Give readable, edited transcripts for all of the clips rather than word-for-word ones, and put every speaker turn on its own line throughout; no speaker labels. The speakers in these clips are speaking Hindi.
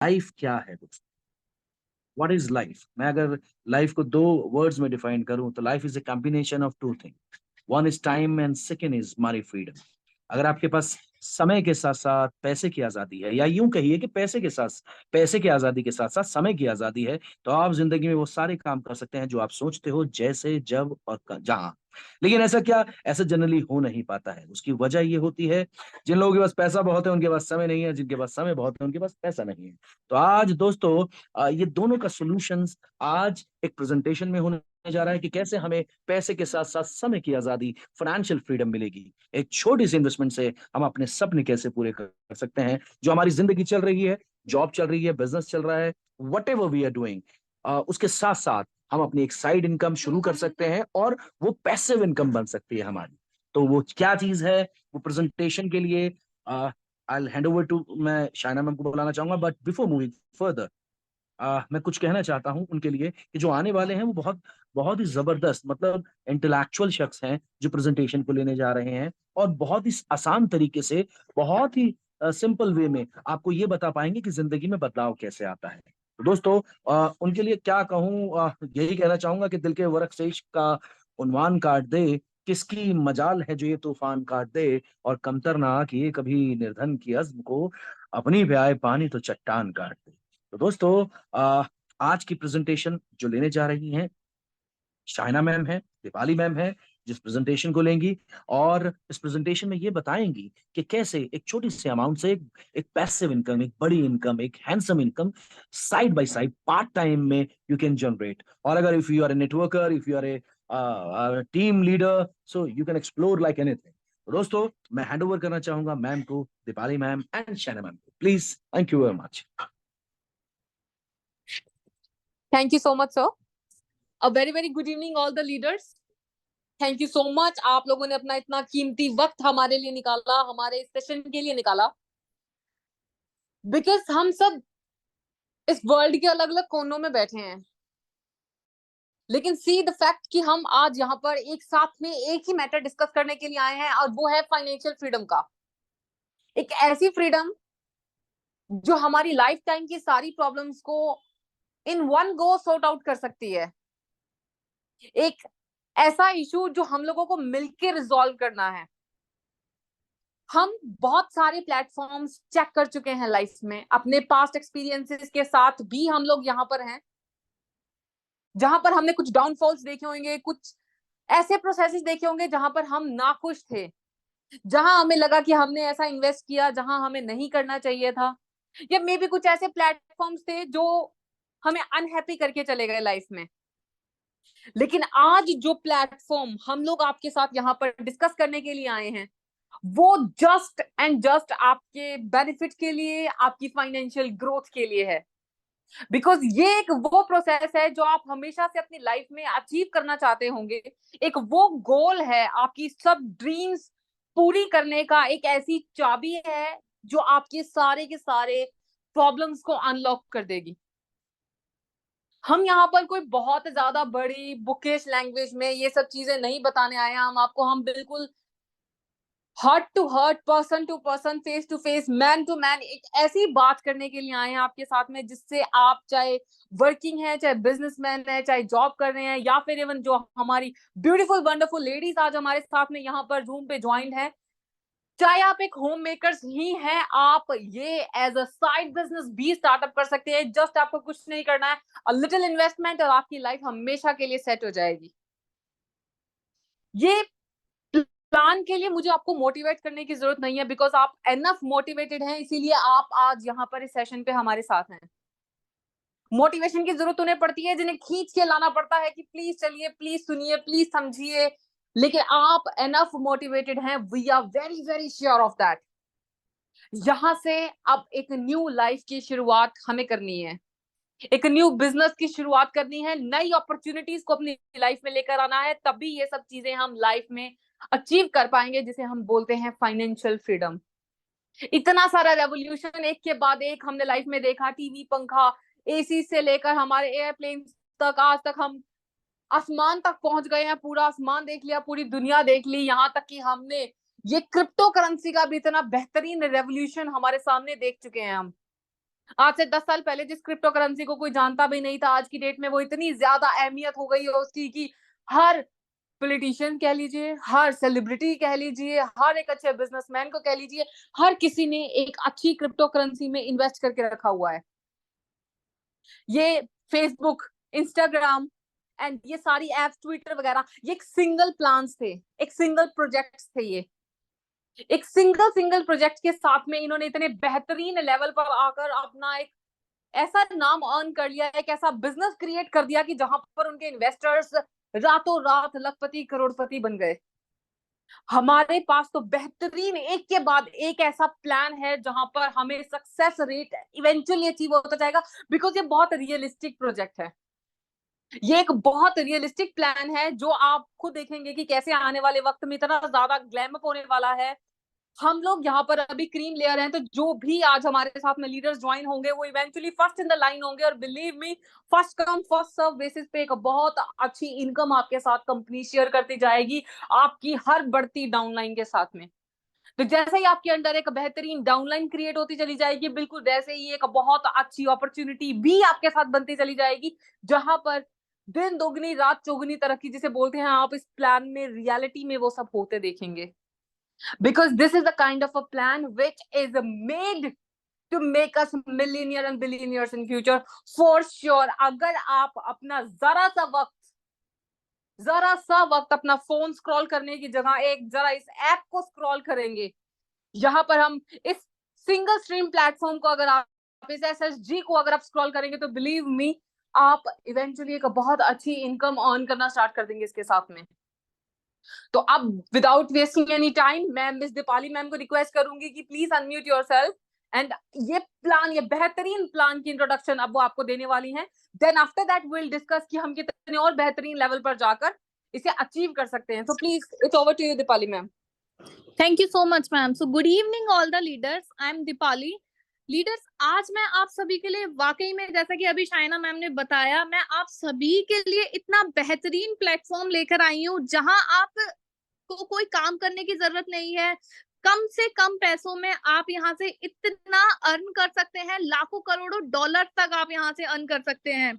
लाइफ क्या है दोस्तों? What is life? मैं अगर लाइफ को दो वर्ड्स में डिफाइन करूं तो life is a combination of two thing. One is time and second is money freedom. अगर आपके पास समय के साथ साथ पैसे की आजादी है, या यूं कहिए कि पैसे की आजादी के साथ साथ समय की आजादी है, तो आप जिंदगी में वो सारे काम कर सकते हैं जो आप सोचते हो, जैसे, जब और जहां। लेकिन ऐसा जनरली हो नहीं पाता है। उसकी वजह ये होती है, जिन लोगों के पास पैसा बहुत है उनके पास समय नहीं है, जिनके पास समय बहुत है उनके पास पैसा नहीं है। तो आज दोस्तों, ये दोनों का सॉल्यूशंस आज एक प्रेजेंटेशन में होने जा रहा है कि कैसे हमें पैसे के साथ साथ समय की आजादी, फाइनेंशियल फ्रीडम मिलेगी। एक छोटी सी इन्वेस्टमेंट से हम अपने सपने कैसे पूरे कर सकते हैं। जो हमारी जिंदगी चल रही है, जॉब चल रही है, बिजनेस चल रहा है, whatever we are doing, उसके साथ साथ हम अपनी एक साइड इनकम शुरू कर सकते हैं और वो पैसिव इनकम बन सकती है हमारी। तो वो क्या चीज है, वो प्रेजेंटेशन के लिए आई हैंड ओवर टू, मैं शायना मैम को बुलाना चाहूंगा। बट बिफोर मूविंग फर्दर, मैं कुछ कहना चाहता हूं उनके लिए कि जो आने वाले हैं वो बहुत बहुत ही जबरदस्त, मतलब इंटेलेक्चुअल शख्स हैं जो प्रेजेंटेशन को लेने जा रहे हैं, और बहुत ही आसान तरीके से, बहुत ही सिंपल वे में आपको ये बता पाएंगे कि जिंदगी में बदलाव कैसे आता है। तो दोस्तों, उनके लिए क्या कहूँ, यही कहना चाहूंगा कि दिल के वर्क से इश्क का उन्वान काट दे, किसकी मजाल है जो ये तूफान काट दे, और कमतर ना किए कभी निर्धन की अज़्म को, अपनी पे आए पानी तो चट्टान काट दे। तो दोस्तों, आज की प्रेजेंटेशन जो लेने जा रही हैं, शाइना मैम है, दीपाली मैम है, जिस प्रेजेंटेशन को लेंगी, और इस प्रेजेंटेशन में ये बताएंगी कि कैसे एक छोटी सी अमाउंट से एक पैसिव इनकम, एक बड़ी इनकम, एक handsome income side by side part time में यू कैन जनरेट। और अगर if you are a networker, if you are a team leader, so you can explore like anything. तो दोस्तों, मैं हैंड ओवर करना चाहूंगा मैम को, Deepali ma'am and Shaina ma'am को। Please, thank you very much.
Thank you so much, sir. A very very good evening all the leaders. Thank you so much, आप लोगों ने अपना इतना कीमती वक्त हमारे लिए निकाला, हमारे सेशन के लिए निकाला, बिकॉज हम सब इस वर्ल्ड के अलग अलग कोनों में बैठे हैं, लेकिन सी द फैक्ट कि हम आज यहाँ पर एक साथ में एक ही मैटर डिस्कस करने के लिए आए हैं, और वो है फाइनेंशियल फ्रीडम का। एक ऐसी फ्रीडम जो हमारी लाइफ टाइम की सारी प्रॉब्लम्स को in one go sort out कर सकती है। एक ऐसा इशू जो हम लोगों को मिलकर रिजॉल्व करना है। हम बहुत सारे प्लेटफॉर्म्स चेक कर चुके हैं लाइफ में, अपने पास्ट एक्सपीरियंसेस के साथ भी हम लोग यहाँ पर हैं जहां पर हमने कुछ डाउनफॉल्स देखे होंगे, कुछ ऐसे प्रोसेसेस देखे होंगे जहां पर हम नाखुश थे, जहां हमें लगा कि हमने ऐसा इन्वेस्ट किया जहां हमें नहीं करना चाहिए था, या मे बी कुछ ऐसे प्लेटफॉर्म्स थे जो हमें अनहैप्पी करके चले गए लाइफ में। लेकिन आज जो प्लेटफॉर्म हम लोग आपके साथ यहाँ पर डिस्कस करने के लिए आए हैं, वो जस्ट एंड जस्ट आपके बेनिफिट के लिए, आपकी फाइनेंशियल ग्रोथ के लिए है। बिकॉज ये एक वो प्रोसेस है जो आप हमेशा से अपनी लाइफ में अचीव करना चाहते होंगे। एक वो गोल है, आपकी सब ड्रीम्स पूरी करने का एक ऐसी चाबी है जो आपके सारे के सारे प्रॉब्लम्स को अनलॉक कर देगी। हम यहाँ पर कोई बहुत ज्यादा बड़ी बुकिश लैंग्वेज में ये सब चीजें नहीं बताने आए हैं। हम बिल्कुल heart to heart, person to person, face to face, man to man एक ऐसी बात करने के लिए आए हैं आपके साथ में, जिससे आप चाहे वर्किंग है, चाहे बिजनेसमैन है, चाहे जॉब कर रहे हैं, या फिर इवन जो हमारी ब्यूटीफुल वंडरफुल लेडीज आज हमारे साथ में यहाँ पर जूम पे ज्वाइंट है, चाहे आप एक होम मेकर्स ही हैं, आप ये एज अ साइड बिजनेस भी स्टार्टअप कर सकते हैं। जस्ट आपको कुछ नहीं करना है, अ लिटिल इन्वेस्टमेंट, और आपकी लाइफ हमेशा के लिए सेट हो जाएगी। ये प्लान के लिए मुझे आपको मोटिवेट करने की जरूरत नहीं है, बिकॉज आप एनफ मोटिवेटेड हैं, इसीलिए आप आज यहाँ पर इस सेशन पे हमारे साथ हैं। मोटिवेशन की जरूरत उन्हें पड़ती है जिन्हें खींच के लाना पड़ता है कि प्लीज चलिए, प्लीज सुनिए, प्लीज समझिए, लेकिन आप एनफ मोटिवेटेड हैं, we are very very sure of that. यहां से अब एक न्यू लाइफ की शुरुआत हमें करनी है, एक न्यू बिजनेस की शुरुआत करनी है, नई अपॉर्चुनिटीज को अपनी लाइफ में लेकर आना है, तभी ये सब चीजें हम लाइफ में अचीव कर पाएंगे, जिसे हम बोलते हैं फाइनेंशियल फ्रीडम। इतना सारा रेवोल्यूशन एक के बाद एक हमने लाइफ में देखा, टीवी, पंखा, एसी से लेकर हमारे एयरप्लेन तक, आज तक हम आसमान तक पहुंच गए हैं, पूरा आसमान देख लिया, पूरी दुनिया देख ली, यहाँ तक कि हमने ये क्रिप्टो करेंसी का भी इतना बेहतरीन रेवोल्यूशन हमारे सामने देख चुके हैं हम। आज से 10 साल पहले जिस क्रिप्टो करेंसी को कोई जानता भी नहीं था, आज की डेट में वो इतनी ज्यादा अहमियत हो गई है उसकी कि हर पॉलिटिशियन कह लीजिए, हर सेलिब्रिटी कह लीजिए, हर एक अच्छे बिजनेसमैन को कह लीजिए, हर किसी ने एक अच्छी क्रिप्टो करेंसी में इन्वेस्ट करके रखा हुआ है। ये फेसबुक, इंस्टाग्राम एंड ये सारी एप्स, ट्विटर वगैरह, ये एक सिंगल प्लान्स थे, एक सिंगल प्रोजेक्ट थे। ये एक सिंगल प्रोजेक्ट के साथ में इन्होंने इतने बेहतरीन लेवल पर आकर अपना एक ऐसा नाम अर्न कर लिया, एक ऐसा बिजनेस क्रिएट कर दिया कि जहां पर उनके इन्वेस्टर्स रातों रात लखपति करोड़पति बन गए। हमारे पास तो बेहतरीन एक के बाद एक ऐसा प्लान है जहां पर हमें सक्सेस रेट इवेंचुअली अचीव होता जाएगा, बिकॉज ये बहुत रियलिस्टिक प्रोजेक्ट है। ये एक बहुत रियलिस्टिक प्लान है जो आप खुद देखेंगे कि कैसे आने वाले वक्त में इतना ज्यादा ग्लैम अप होने वाला है। हम लोग यहाँ पर अभी क्रीम लेयर हैं, तो जो भी आज हमारे साथ में लीडर्स ज्वाइन होंगे वो eventually first in the line होंगे, और believe me, first come first serve basis पे एक बहुत अच्छी इनकम आपके साथ कंपनी शेयर करती जाएगी आपकी हर बढ़ती डाउनलाइन के साथ में। तो जैसे ही आपके अंडर एक बेहतरीन डाउनलाइन क्रिएट होती चली जाएगी, बिल्कुल वैसे ही एक बहुत अच्छी अपॉर्चुनिटी भी आपके साथ बनती चली जाएगी, जहां पर दिन दोगुनी रात चौगुनी तरक्की जिसे बोलते हैं, आप इस प्लान में रियलिटी में वो सब होते देखेंगे। Because this is the kind of a plan which is made to make us millionaire and billionaires in future for sure। अगर आप अपना जरा सा वक्त अपना फोन स्क्रॉल करने की जगह एक जरा इस ऐप को स्क्रॉल करेंगे, यहाँ पर हम इस सिंगल स्ट्रीम प्लेटफॉर्म को अगर आप इस SSG को अगर आप स्क्रॉल करेंगे, तो बिलीव मी, आप इवेंचुअली एक बहुत अच्छी इनकम अर्न करना स्टार्ट कर देंगे इसके साथ में। तो अब विदाउट वेस्टिंग एनी टाइम, मैं मिस दीपाली मैम को रिक्वेस्ट करूंगी कि प्लीज अनम्यूट योरसेल्फ एंड ये प्लान, ये बेहतरीन प्लान की इंट्रोडक्शन अब वो आपको देने वाली हैं। Then after that will discuss कि हम कितने और बेहतरीन लेवल पर जाकर इसे अचीव कर सकते हैं। So please it's over to you Deepali ma'am.
Thank you so much, ma'am. So good evening, all the leaders. I'm Dipali. Leaders, आज मैं आप सभी के लिए वाकई में, जैसा कि अभी शाइना मैम ने बताया, मैं आप सभी के लिए इतना बेहतरीन प्लेटफॉर्म लेकर आई हूँ जहां आप को कोई काम करने की जरूरत नहीं है। कम से कम पैसों में आप यहाँ से इतना अर्न कर सकते हैं, लाखों करोड़ों डॉलर तक आप यहाँ से अर्न कर सकते हैं।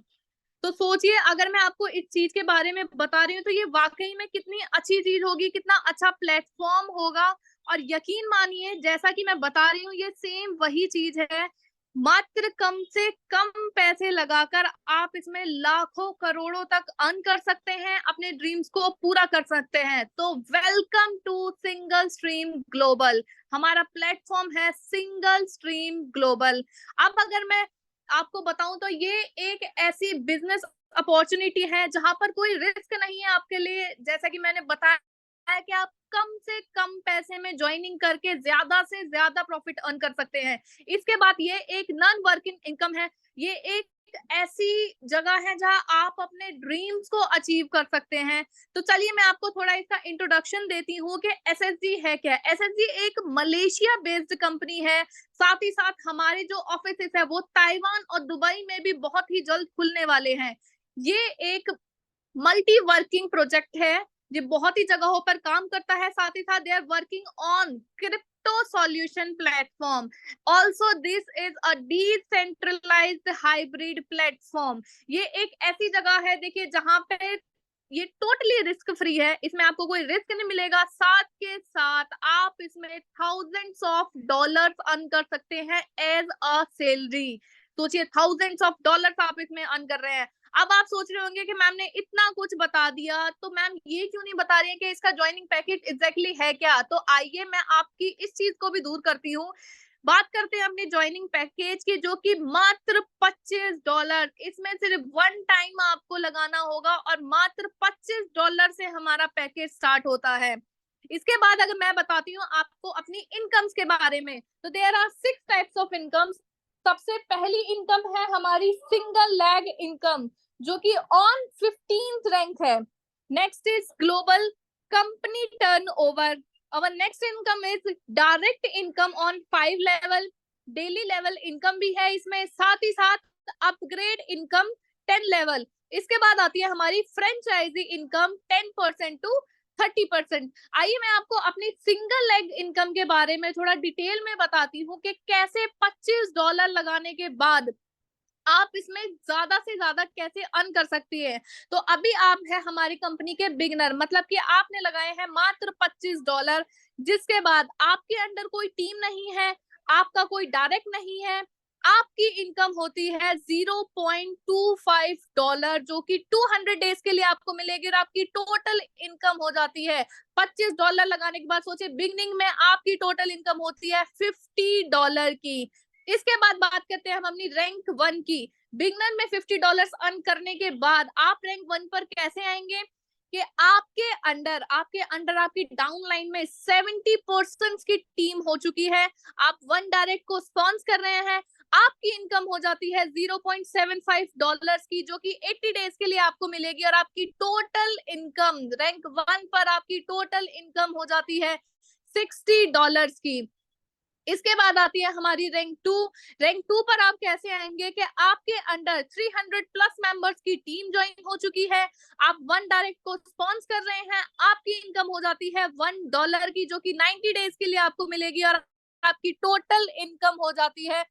तो सोचिए, अगर मैं आपको इस चीज के बारे में बता रही हूँ तो ये वाकई में कितनी अच्छी चीज होगी, कितना अच्छा प्लेटफॉर्म होगा। और यकीन मानिए, जैसा कि मैं बता रही हूँ, ये सेम वही चीज है। मात्र कम से कम पैसे लगाकर आप इसमें लाखों करोड़ों तक अर्न कर सकते हैं, अपने ड्रीम्स को पूरा कर सकते हैं। तो welcome to single stream global. हमारा प्लेटफॉर्म है सिंगल स्ट्रीम ग्लोबल। अब अगर मैं आपको बताऊं तो ये एक ऐसी बिजनेस अपॉर्चुनिटी है जहां पर कोई रिस्क नहीं है आपके लिए। जैसा कि मैंने बताया कि आप कम से कम पैसे में ज्वाइनिंग करके ज्यादा से ज्यादा प्रॉफिट अर्न कर सकते हैं। इसके बाद ये एक नॉन वर्किंग इनकम है। ये एक ऐसी जगह है जहां आप अपने ड्रीम्स को अचीव कर सकते हैं। तो चलिए मैं आपको थोड़ा इसका इंट्रोडक्शन देती हूँ कि SSG है क्या। SSG एक मलेशिया बेस्ड कंपनी है। साथ ही साथ हमारे जो ऑफिस है वो ताइवान और दुबई में भी बहुत ही जल्द खुलने वाले हैं। ये एक मल्टी वर्किंग प्रोजेक्ट है, ये बहुत ही जगहों पर काम करता है। साथ ही साथ they are working on crypto solution platform. Also this is a decentralised hybrid platform. ये एक ऐसी जगह है, देखिए, जहां पे ये टोटली रिस्क फ्री है। इसमें आपको कोई रिस्क नहीं मिलेगा। साथ के साथ आप इसमें थाउजेंड्स ऑफ डॉलर्स अर्न कर सकते हैं एज अ सैलरी। सोचिए, थाउजेंड्स ऑफ डॉलर्स आप इसमें अर्न कर रहे हैं। अब आप सोच रहे होंगे कि मैम ने इतना कुछ बता दिया, तो मैम ये क्यों नहीं बता रही है कि इसका ज्वाइनिंग पैकेज एग्जैक्टली है क्या। तो आइए मैं आपकी इस चीज को भी दूर करती हूँ। बात करते हैं अपने ज्वाइनिंग पैकेज की, जो कि मात्र $25। इसमें सिर्फ वन टाइम आपको लगाना होगा और मात्र $25 से हमारा पैकेज स्टार्ट होता है। इसके बाद अगर मैं बताती हूँ आपको अपनी इनकम्स के बारे में, तो there are 6 types of incomes. सबसे पहली इनकम है हमारी सिंगल लैग इनकम, जो कि ऑन 15th रैंक है। Next is global company turnover. Our next income is direct income on 5 level। Daily level income भी है इसमें, साथ ही साथ अपग्रेड इनकम 10 लेवल। इसके बाद आती है हमारी फ्रेंचाइजी इनकम 10% टू 30%। आइए मैं आपको अपनी सिंगल लेग इनकम के बारे में थोड़ा डिटेल में बताती हूँ कि कैसे $25 लगाने के बाद आप इसमें ज्यादा से ज्यादा कैसे अर्न कर सकती है। तो अभी आप है हमारी कंपनी के बिगनर, मतलब कि आपने लगाए हैं मात्र $25, जिसके बाद आपके अंडर कोई टीम नहीं है, आपका कोई डायरेक्ट नहीं है, आपकी इनकम होती है $0.25, जो कि 200 डेज के लिए आपको मिलेगी और आपकी टोटल इनकम हो जाती है $25 लगाने के बाद। सोचे बिगनिंग में आपकी टोटल इनकम होती है $50 की। इसके बाद बात करते हैं हम अपनी रैंक 1 की। बिगनर में $50 अर्न करने के बाद आप रैंक 1 पर कैसे आएंगे कि आपके अंडर आपकी डाउनलाइन में 70% की टीम हो चुकी है, आप 1 डायरेक्ट को स्पॉन्सर कर रहे हैं, आपकी इनकम हो जाती है $0.75 की, जो कि 80 डेज के लिए आपको मिलेगी और आपकी टोटल इनकम रैंक 1 पर आपकी टोटल इनकम हो जाती है $60 की। इसके बाद आती है हमारी रैंक 2। रैंक 2 पर आप कैसे आएंगे कि आपके अंडर 300 प्लस मेंबर्स की टीम ज्वाइन हो चुकी है, आप 1 डायरेक्ट को स्पॉन्सर कर रहे हैं, आपकी इनकम हो जाती है $1 की, जो कि 90 डेज के लिए आपको मिलेगी और आपकी टोटल इनकम हो जाती है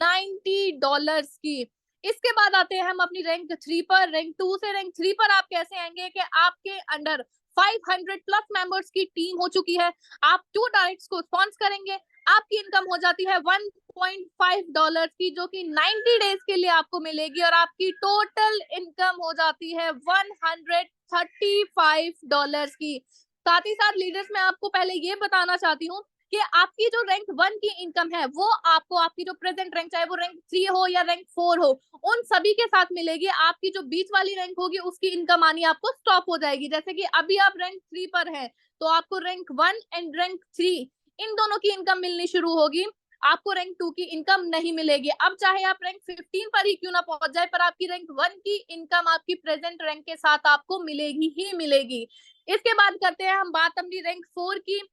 $90 की। इसके बाद आते हैं हम अपनी रैंक 3 पर। रैंक 2 से रैंक 3 पर आप कैसे आएंगे कि आपके अंडर 500 प्लस मेंबर्स की टीम हो चुकी है, आप 2 डायरेक्ट्स को स्पॉन्सर करेंगे, आपकी इनकम हो जाती है $1.5 की, जो कि 90 डेज के लिए आपको मिलेगी और आपकी टोटल इनकम हो जाती है $135 की। साथ ही साथ लीडर्स मैं आपको पहले ये बताना चाहती हूँ कि आपकी जो रैंक 1 की इनकम है वो आपको आपकी जो प्रेजेंट रैंक, चाहे वो रैंक 3 हो या रैंक 4 हो, उन सभी के साथ मिलेगी। आपकी जो बीच वाली रैंक होगी उसकी इनकम आनी आपको स्टॉप हो जाएगी। जैसे कि अभी आप रैंक 3 पर हैं तो आपको रैंक 1 एंड रैंक 3 इन दोनों की इनकम मिलनी शुरू होगी, आपको रैंक 2 की इनकम नहीं मिलेगी। अब चाहे आप रैंक 15 पर ही क्यों ना पहुंच जाए, पर आपकी रैंक 1 की इनकम आपकी प्रेजेंट रैंक के साथ आपको मिलेगी ही मिलेगी। इसके बाद करते हैं हम बात अपनी रैंक 4 की।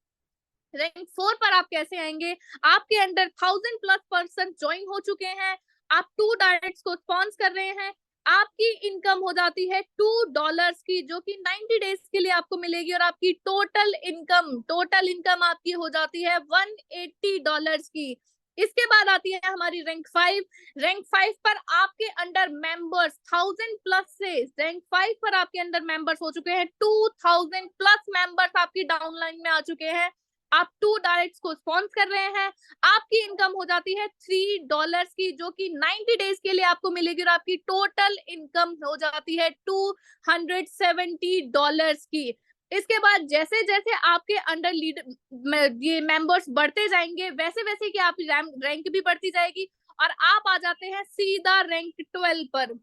रैंक 4 पर आप कैसे आएंगे, आपके अंडर 1000 प्लस पर्सन ज्वाइन हो चुके हैं, आप 2 डायरेक्ट्स को स्पॉन्सर कर रहे हैं, आपकी इनकम हो जाती है $2 की, जो कि 90 डेज के लिए आपको मिलेगी और आपकी टोटल इनकम आपकी हो जाती है $180 की। इसके बाद आती है हमारी रैंक 5। रैंक 5 पर आपके अंडर मेंबर्स 1000 प्लस से रैंक 5 पर आपके अंदर मेंबर्स हो चुके हैं 2000 प्लस मेंबर्स आपकी डाउनलाइन में आ चुके हैं, आप 2 डायरेक्ट्स को स्पॉन्सर कर रहे हैं, आपकी इनकम हो जाती है $3 की, जो कि 90 डेज के लिए आपको मिलेगी और आपकी टोटल इनकम हो जाती है $270 की। इसके बाद जैसे जैसे आपके अंडर ये मेंबर्स बढ़ते जाएंगे वैसे वैसे कि आप रैंक भी बढ़ती जाएगी और आप आ जाते हैं सीधा रैंक 12 पर।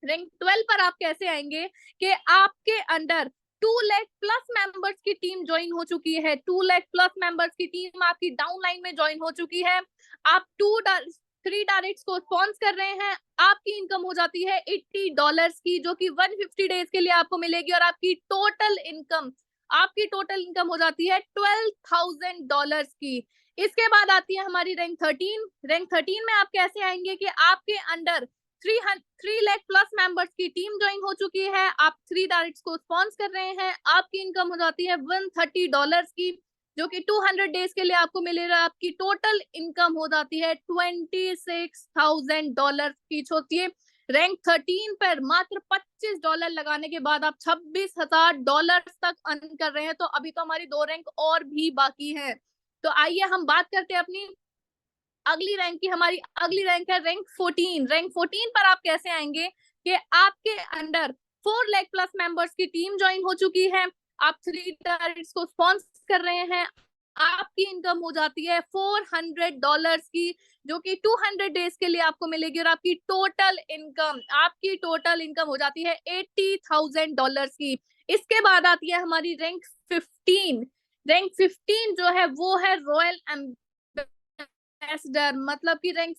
रैंक 12 पर आप कैसे आएंगे कि आपके अंडर 2 लाख प्लस मेंबर्स की टीम ज्वाइन हो चुकी है, 2 लाख प्लस मेंबर्स की टीम आपकी डाउनलाइन में ज्वाइन हो चुकी है, आप 3 डायरेक्ट्स को स्पॉन्सर कर रहे हैं, आपकी इनकम हो जाती है $80 की, जो कि 150 डेज के लिए आपको मिलेगी और आपकी टोटल इनकम हो जाती है $12,000 की। इसके बाद आती है हमारी रैंक 13। रैंक 13 में आप कैसे आएंगे कि आपके अंडर 3 लाख प्लस मेंबर्स की टीम ज्वाइन हो चुकी है, आप 3 डायरेक्ट्स को स्पॉन्सर कर रहे हैं, आपकी इनकम हो जाती है $130 की, जो कि 200 डेज के लिए आपको मिलेगा, आपकी टोटल इनकम हो जाती है $26,000 की। सोचिए रैंक 13 पर मात्र $25 लगाने के बाद आप $26,000 तक अर्न कर रहे हैं। तो अभी तो हमारी 2 रैंक और भी बाकी हैं। तो आइए हम बात करते हैं अपनी अगली रैंक की। हमारी अगली रैंक है रैंक 14। रैंक 14 पर आप कैसे आएंगे कि आपके अंडर 4 लाख प्लस मेंबर्स की टीम ज्वाइन हो चुकी है, आप 3 डायरेक्ट्स को स्पॉन्सर कर रहे हैं, आपकी इनकम हो जाती है $400 की, जो कि 200 डेज के लिए आपको मिलेगी और आपकी टोटल इनकम हो जाती है $80,000 की। इसके बाद आती है हमारी रैंक 15। रैंक 15 जो है वो है रॉयल एम्बेसडर, मतलब कि रैंक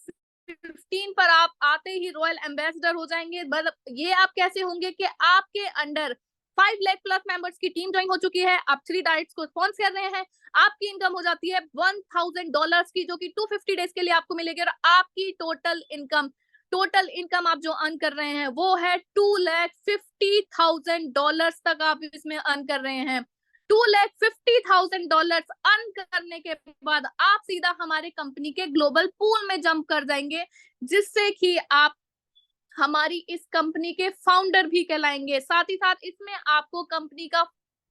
15 पर आप आते ही रॉयल एम्बेसडर हो जाएंगे। मतलब ये आप कैसे होंगे कि आपके अंडर 5 लाख प्लस मेंबर्स की टीम ज्वाइन हो चुकी है, आप 3 डायरेक्ट्स को स्पॉन्सर कर रहे हैं, आपकी इनकम हो जाती है $1,000 की, जो कि 250 डेज के लिए आपको मिलेगी और आपकी टोटल इनकम टोटल इनकम आप जो अर्न कर रहे हैं वो है $250,000 तक आप इसमें अर्न कर रहे हैं। $250,000 अर्न करने के बाद आप सीधा हमारे कंपनी के ग्लोबल पूल में जंप कर जाएंगे, जिससे कि आप हमारी इस कंपनी के फाउंडर भी कहलाएंगे। साथ ही साथ इसमें आपको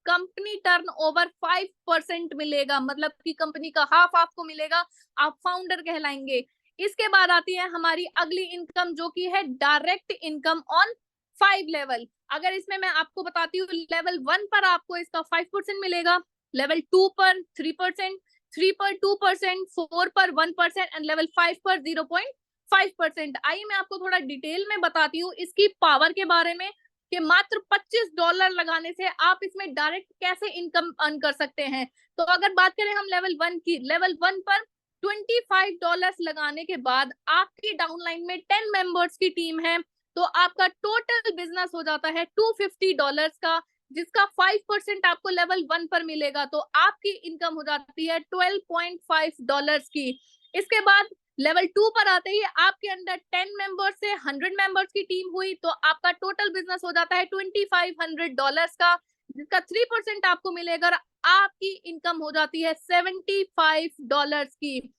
कंपनी टर्नओवर 5% मिलेगा, मतलब कि कंपनी का हाफ आपको मिलेगा, आप फाउंडर कहलाएंगे। इसके बाद आती है हमारी अगली इनकम, जो कि है डायरेक्ट इनकम ऑन 5 लेवल। अगर इसमें मैं आपको बताती हूँ, लेवल 1 पर आपको इसका 5% मिलेगा, लेवल 2 पर 3%, 3 पर 2%, 4 पर 1% एंड लेवल 5 पर 0.5%। आइए मैं आपको थोड़ा डिटेल में बताती हूँ इसकी पावर के बारे में, कि मात्र $25 लगाने से आप इसमें डायरेक्ट कैसे इनकम अर्न कर सकते हैं। तो अगर बात करें हम लेवल 1 की, लेवल 1 पर $25 लगाने के बाद आपकी डाउनलाइन में 10 मेंबर्स की टीम है, तो आपका टोटल बिजनेस हो जाता है $250 का, जिसका 5% आपको लेवल 1 पर मिलेगा, तो आपकी इनकम हो जाती है $12.5 की। इसके बाद लेवल 2 पर आते ही आपके अंदर 10 मेंबर्स से 100 मेंबर्स की टीम हुई, तो आपका टोटल बिजनेस हो जाता है $2,500 का, जिसका 3% आपको मिलेगा, आपकी इनकम हो जाती है $75 की।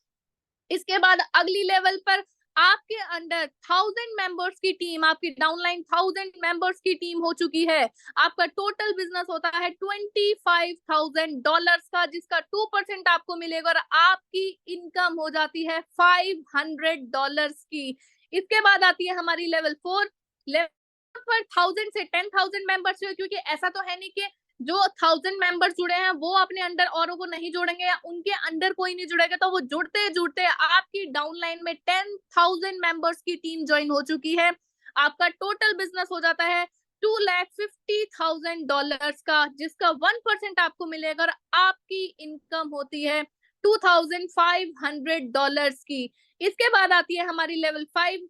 इसके बाद अगली लेवल पर आपके अंडर 1000 मेंबर्स की टीम, आपकी डाउनलाइन 1000 मेंबर्स की टीम हो चुकी है, आपका टोटल बिजनेस होता है $25,000 का, जिसका 2% आपको मिलेगा और आपकी इनकम हो जाती है $500 की। इसके बाद आती है हमारी लेवल 4। लेवल पर 1000 से 10,000 मेंबर्स हुए, क्योंकि ऐसा तो है नहीं कि जो 1000 मेंबर्स जुड़े हैं वो अपने अंडर औरों को नहीं जोड़ेंगे या उनके अंडर कोई नहीं जुड़ेगा, तो वो जुड़ते जुड़ते आपकी डाउनलाइन में 10,000 मेंबर्स की टीम ज्वाइन हो चुकी है। आपका टोटल बिजनेस हो जाता है $250,000 का, जिसका 1% आपको मिलेगा और आपकी इनकम होती है $2,500 की। इसके बाद आती है हमारी लेवल 5।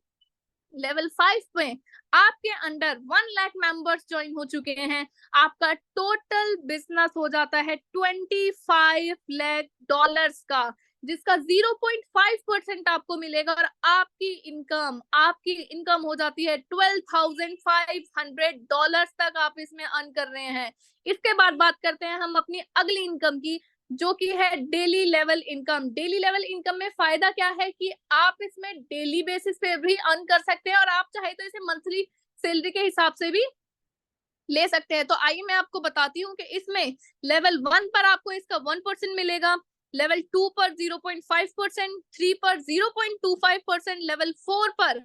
लेवल 5 में आपके अंडर 1 लाख मेंबर्स ज्वाइन हो चुके हैं, आपका टोटल बिजनेस हो जाता है $25 लाख का, जिसका 0.5% आपको मिलेगा और आपकी इनकम हो जाती है $12,500 तक आप इसमें अर्न कर रहे हैं। इसके बाद बात करते हैं हम अपनी अगली इनकम की, जो कि है daily level income. Daily level income में फायदा क्या है कि आप इसमें डेली बेसिस पे भी अर्न कर सकते हैं और आप चाहे तो इसे मंथली सैलरी के हिसाब से भी ले सकते हैं। तो आइए मैं आपको बताती हूँ कि इसमें लेवल 1 पर आपको इसका 1% मिलेगा, लेवल 2 पर 0.5%, 3 पर 0.25%, लेवल 4 पर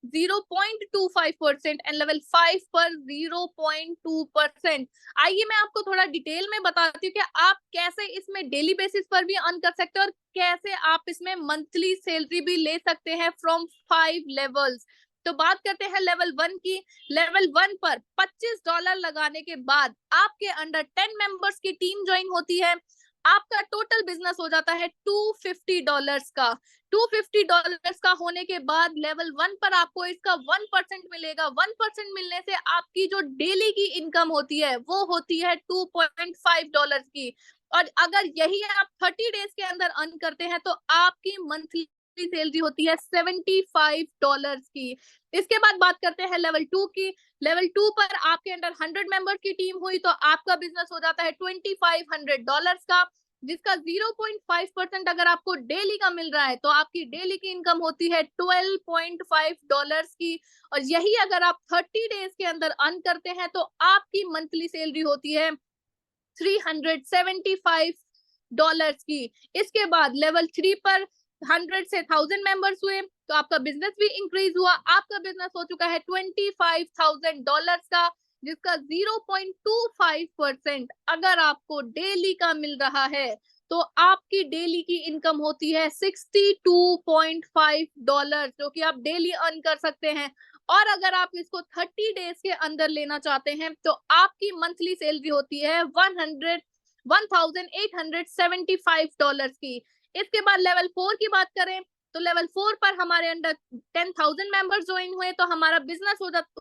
0.25% एंड लेवल 5 पर 0.2%। आइए मैं आपको थोड़ा डिटेल में बताती हूँ कि आप कैसे इसमें डेली बेसिस पर भी अर्न कर सकते हैं और कैसे आप इसमें मंथली सैलरी भी ले सकते हैं फ्रॉम 5 लेवल्स। तो बात करते हैं लेवल 1 की। लेवल 1 पर $25 लगाने के बाद आपके अंडर 10 मेंबर्स की टीम ज्वाइन होती है, आपका टोटल बिजनेस हो जाता है $250 का। $250 का होने के बाद लेवल 1 पर आपको इसका 1% मिलेगा। 1% मिलने से आपकी जो डेली की इनकम होती है वो होती है $2.5 की, और अगर यही आप 30 डेज के अंदर अर्न करते हैं तो आपकी मंथली सैलरी होती है $75 की। इसके बाद बात करते हैं लेवल 2 की। लेवल 2 पर आपके अंडर 100 मेंबर की टीम हुई तो आपका बिजनेस हो जाता है $2,500 का, जिसका 0.5% अगर आपको डेली का मिल रहा है तो आपकी डेली की इनकम होती है $12.5 की, और यही अगर आप 30 डेज के अंदर अर्न करते हैं तो आपकी मंथली सैलरी होती है $375 की। इसके बाद लेवल 3 पर 100 से 1000 मेंबर्स हुए तो आपका बिजनेस भी इंक्रीज हुआ, आपका बिजनेस हो चुका है $25,000 का, जिसका 0.25% अगर आपको डेली का मिल रहा है तो आपकी डेली की इनकम होती है $62.5, जो कि आप डेली अर्न कर सकते हैं। और अगर आप इसको 30 डेज के अंदर लेना चाहते हैं तो आपकी मंथली सैलरी होती है $1,875 की। इसके बाद लेवल 4 की बात करें तो लेवल 4 पर हमारे अंडर 10,000 मेंबर्स ज्वाइन हुए तो हमारा बिजनेस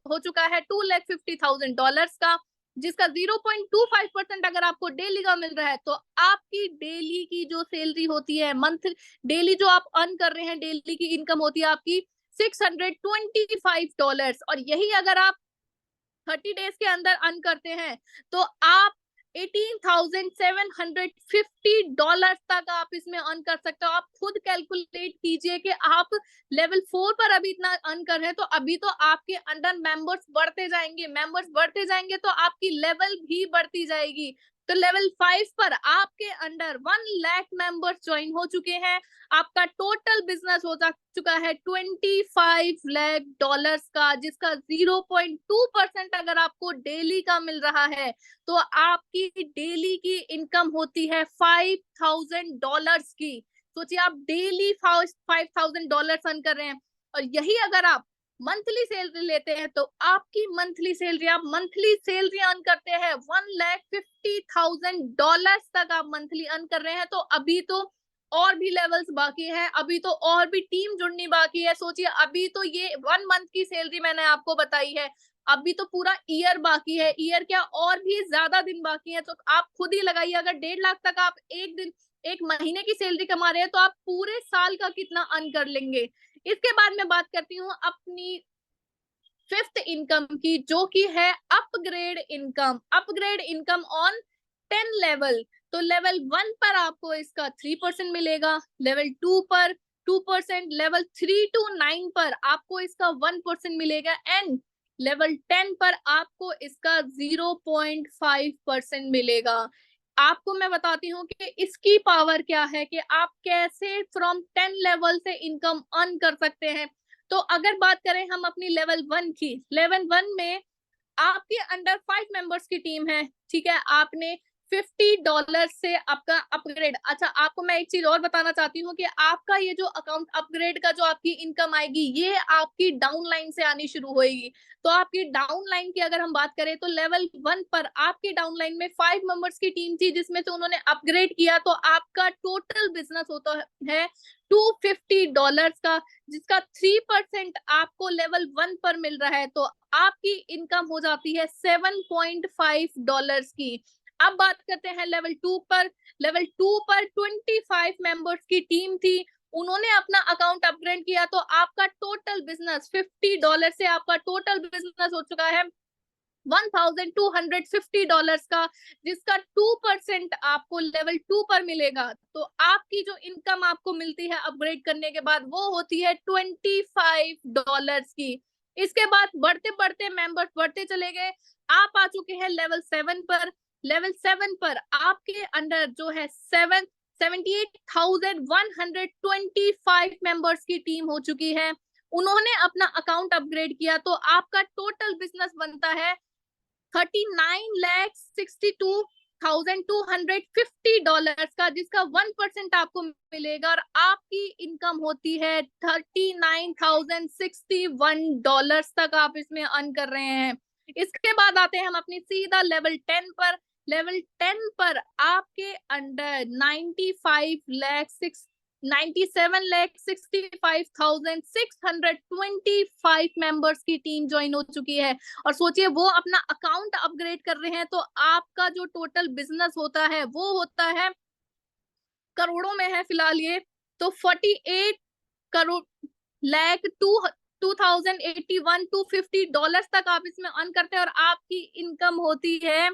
हो चुका है $2,50,000 का, जिसका 0.25% अगर आपको डेली का मिल रहा है तो आपकी डेली की जो सैलरी होती है, मंथ डेली जो आप अर्न कर रहे हैं, डेली की इनकम होती है आपकी $625। और यही अगर आप 30 डेज के अंदर अर्न करते हैं तो आप $18,750 तक आप इसमें अर्न कर सकते हो। आप खुद कैलकुलेट कीजिए कि आप लेवल 4 पर अभी इतना अर्न कर रहे हैं, तो अभी तो आपके अंडर मेंबर्स बढ़ते जाएंगे तो आपकी लेवल भी बढ़ती जाएगी। तो लेवल 5 पर आपके अंडर 1 लाख मेंबर्स ज्वाइन हो चुके हैं। आपका टोटल बिजनेस हो चुका है $25 लाख का, जिसका 0.2% अगर आपको डेली का मिल रहा है तो आपकी डेली की इनकम होती है $5,000 की। सोचिए आप डेली $5,000 अर्न कर रहे हैं, और यही अगर आप मंथली सैलरी लेते हैं तो आपकी मंथली सैलरी अर्न करते हैं $1,50,000 तक आप मंथली अर्न कर रहे हैं। तो अभी तो और भी लेवल्स बाकी है, अभी तो और भी टीम जुड़नी बाकी है। सोचिए अभी तो ये 1 मंथ की सैलरी मैंने आपको बताई है, अभी तो पूरा ईयर बाकी है, ईयर क्या और भी ज्यादा दिन बाकी है। तो आप खुद ही लगाइए, अगर 1.5 लाख तक आप एक महीने की सैलरी कमा रहे हैं तो आप पूरे साल का कितना अर्न कर लेंगे। इसके बाद मैं बात करती हूँ अपनी 5th इनकम की, जो कि है अपग्रेड इनकम ऑन 10 लेवल। तो लेवल 1 पर आपको इसका 3% मिलेगा, लेवल 2 पर 2%, लेवल 3 to 9 पर आपको इसका 1% मिलेगा, एंड लेवल 10 पर आपको इसका 0.5% मिलेगा। आपको मैं बताती हूँ कि इसकी पावर क्या है, कि आप कैसे फ्रॉम 10 लेवल से इनकम अर्न कर सकते हैं। तो अगर बात करें हम अपनी लेवल 1 की, लेवल 1 में आपके अंडर 5 मेंबर्स की टीम है, ठीक है। आपने $50 से आपका अपग्रेड। अच्छा, आपको मैं एक चीज और बताना चाहती हूँ कि आपका ये जो अकाउंट अपग्रेड का जो आपकी इनकम आएगी, ये आपकी डाउन लाइन से आनी शुरू होगी। तो आपकी डाउन लाइन की अगर हम बात करें तो लेवल 1 पर आपकी डाउन लाइन में 5 मेंबर्स की टीम थी, जिसमें से उन्होंने अपग्रेड किया, तो आपका टोटल बिजनेस होता है $250 का, जिसका 3% आपको लेवल 1 पर मिल रहा है। तो आपकी इनकम हो जाती है $7.5 की। अब बात करते हैं लेवल 2 पर। लेवल 2 पर 25 मेंबर्स की टीम थी, उन्होंने अपना अकाउंट अपग्रेड किया, तो आपका टोटल बिजनेस $50 से आपका टोटल बिजनेस हो चुका है $1,250 का, जिसका 2% आपको लेवल 2 पर मिलेगा। तो आपकी जो इनकम आपको मिलती है अपग्रेड करने के बाद, वो होती है $25 की। इसके बाद बढ़ते बढ़ते मेंबर्स बढ़ते चले गए, आप आ चुके हैं लेवल 7 पर। लेवल 7 पर आपके अंडर जो है 78,125 मेंबर्स की टीम हो चुकी है, उन्होंने अपना अकाउंट अपग्रेड किया, तो आपका टोटल बिजनेस बनता है $39,62,250 का, जिसका 1% आपको मिलेगा, और आपकी इनकम होती है $39,061 तक आप इसमें अर्न कर रहे हैं। इसके बाद आते हैं हम अपनी सीधा लेवल 10 पर। लेवल 10 पर आपके अंडर 97,65,625 मेंबर्स की टीम ज्वाइन हो चुकी है। और सोचिए वो अपना अकाउंट अपग्रेड कर रहे हैं, तो आपका जो टोटल बिजनेस होता है वो होता है करोड़ों में है फिलहाल ये, तो 48 करोड़ लाख 2,081,250 तक आप इसमें अर्न करते हैं, और आपकी इनकम होती है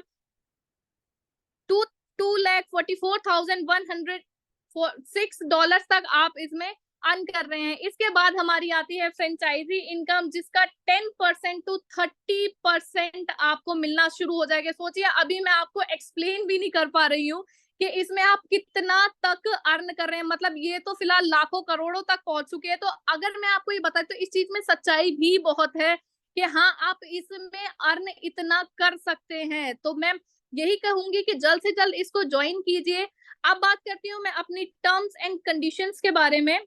$2,44,106 तक आप इसमें अर्न कर रहे हैं। इसके बाद हमारी आती है फ्रेंचाइजी इनकम, जिसका 10% to 30% आपको मिलना शुरू हो जाएगा। सोचिए अभी मैं आपको एक्सप्लेन भी नहीं कर पा रही हूँ कि इसमें आप कितना तक अर्न कर रहे हैं, मतलब ये तो फिलहाल लाखों करोड़ों तक पहुंच चुके हैं। तो अगर मैं आपको ये बताऊं तो इस चीज में सच्चाई भी बहुत है कि हाँ, आप इसमें अर्न इतना कर सकते हैं। तो मैं यही कहूंगी कि जल्द से जल्द इसको ज्वाइन कीजिए। अब बात करती हूँ मैं अपनी टर्म्स एंड कंडीशंस के बारे में।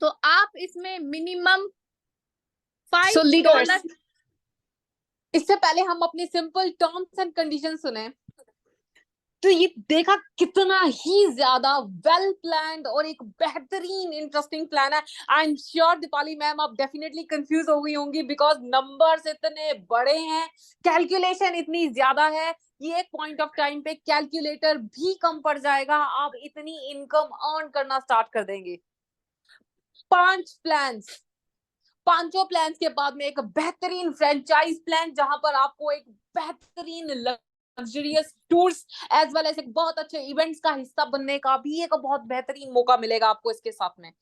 तो आप इसमें मिनिमम $5।
इससे पहले हम अपनी सिंपल टर्म्स एंड कंडीशन सुने, तो ये देखा कितना ही ज्यादा वेल प्लान्ड और एक बेहतरीन इंटरेस्टिंग प्लान है। I am sure Deepali ma'am आप डेफिनेटली कंफ्यूज हो गई होंगी, बिकॉज नंबर्स इतने बड़े हैं, कैलकुलेशन इतनी ज्यादा है, ये एक पॉइंट ऑफ टाइम पे कैलकुलेटर भी कम पड़ जाएगा, आप इतनी इनकम अर्न करना स्टार्ट कर देंगे। 5 प्लान्स पांचों प्लान्स के बाद में एक बेहतरीन फ्रेंचाइज प्लान, जहां पर आपको एक बेहतरीन luxurious tours as well as एक बहुत अच्छे इवेंट्स का हिस्सा बनने का भी एक बहुत बेहतरीन मौका मिलेगा आपको इसके साथ में।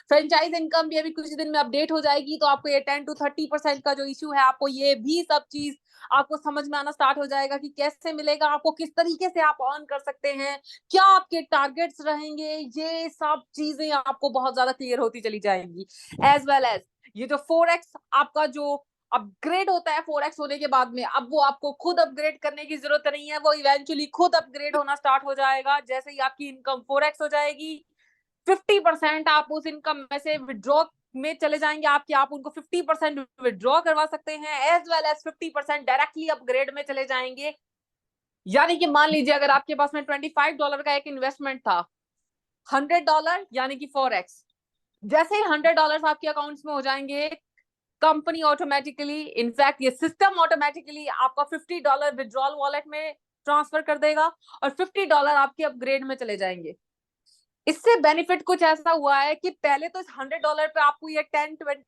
फ्रेंचाइज इनकम भी अभी कुछ दिन में अपडेट हो जाएगी, तो आपको ये 10 to 30% का जो इश्यू है, आपको ये भी सब चीज आपको समझ में आना स्टार्ट हो जाएगा कि कैसे मिलेगा आपको, किस तरीके से आप अर्न कर सकते हैं, क्या आपके टारगेट्स रहेंगे, ये सब चीजें आपको बहुत ज्यादा क्लियर होती चली जाएंगी। एज वेल एज ये जो 4x आपका जो अपग्रेड होता है 4x होने के बाद में, अब वो आपको खुद अपग्रेड करने की जरूरत नहीं है, वो इवेंचुअली खुद अपग्रेड होना स्टार्ट हो जाएगा। जैसे ही आपकी इनकम 4x हो जाएगी, 50% आप उस इनकम में से विड्रॉ में चले जाएंगे आपके, आप उनको 50% विड्रॉ करवा सकते हैं, as well as 50% directly upgrade में चले जाएंगे। यानी कि मान लीजिए अगर आपके पास में $25 का एक इन्वेस्टमेंट था, $100 यानी कि 4x, जैसे ही $100 आपके अकाउंट्स में हो जाएंगे, कंपनी ऑटोमेटिकली, इनफैक्ट ये सिस्टम ऑटोमेटिकली आपका $50 विड्रॉल वॉलेट में ट्रांसफर कर देगा और $50 आपके अपग्रेड में चले जाएंगे। इससे बेनिफिट कुछ ऐसा हुआ है कि पहले तो इस $100 पे आपको ये 10, 20,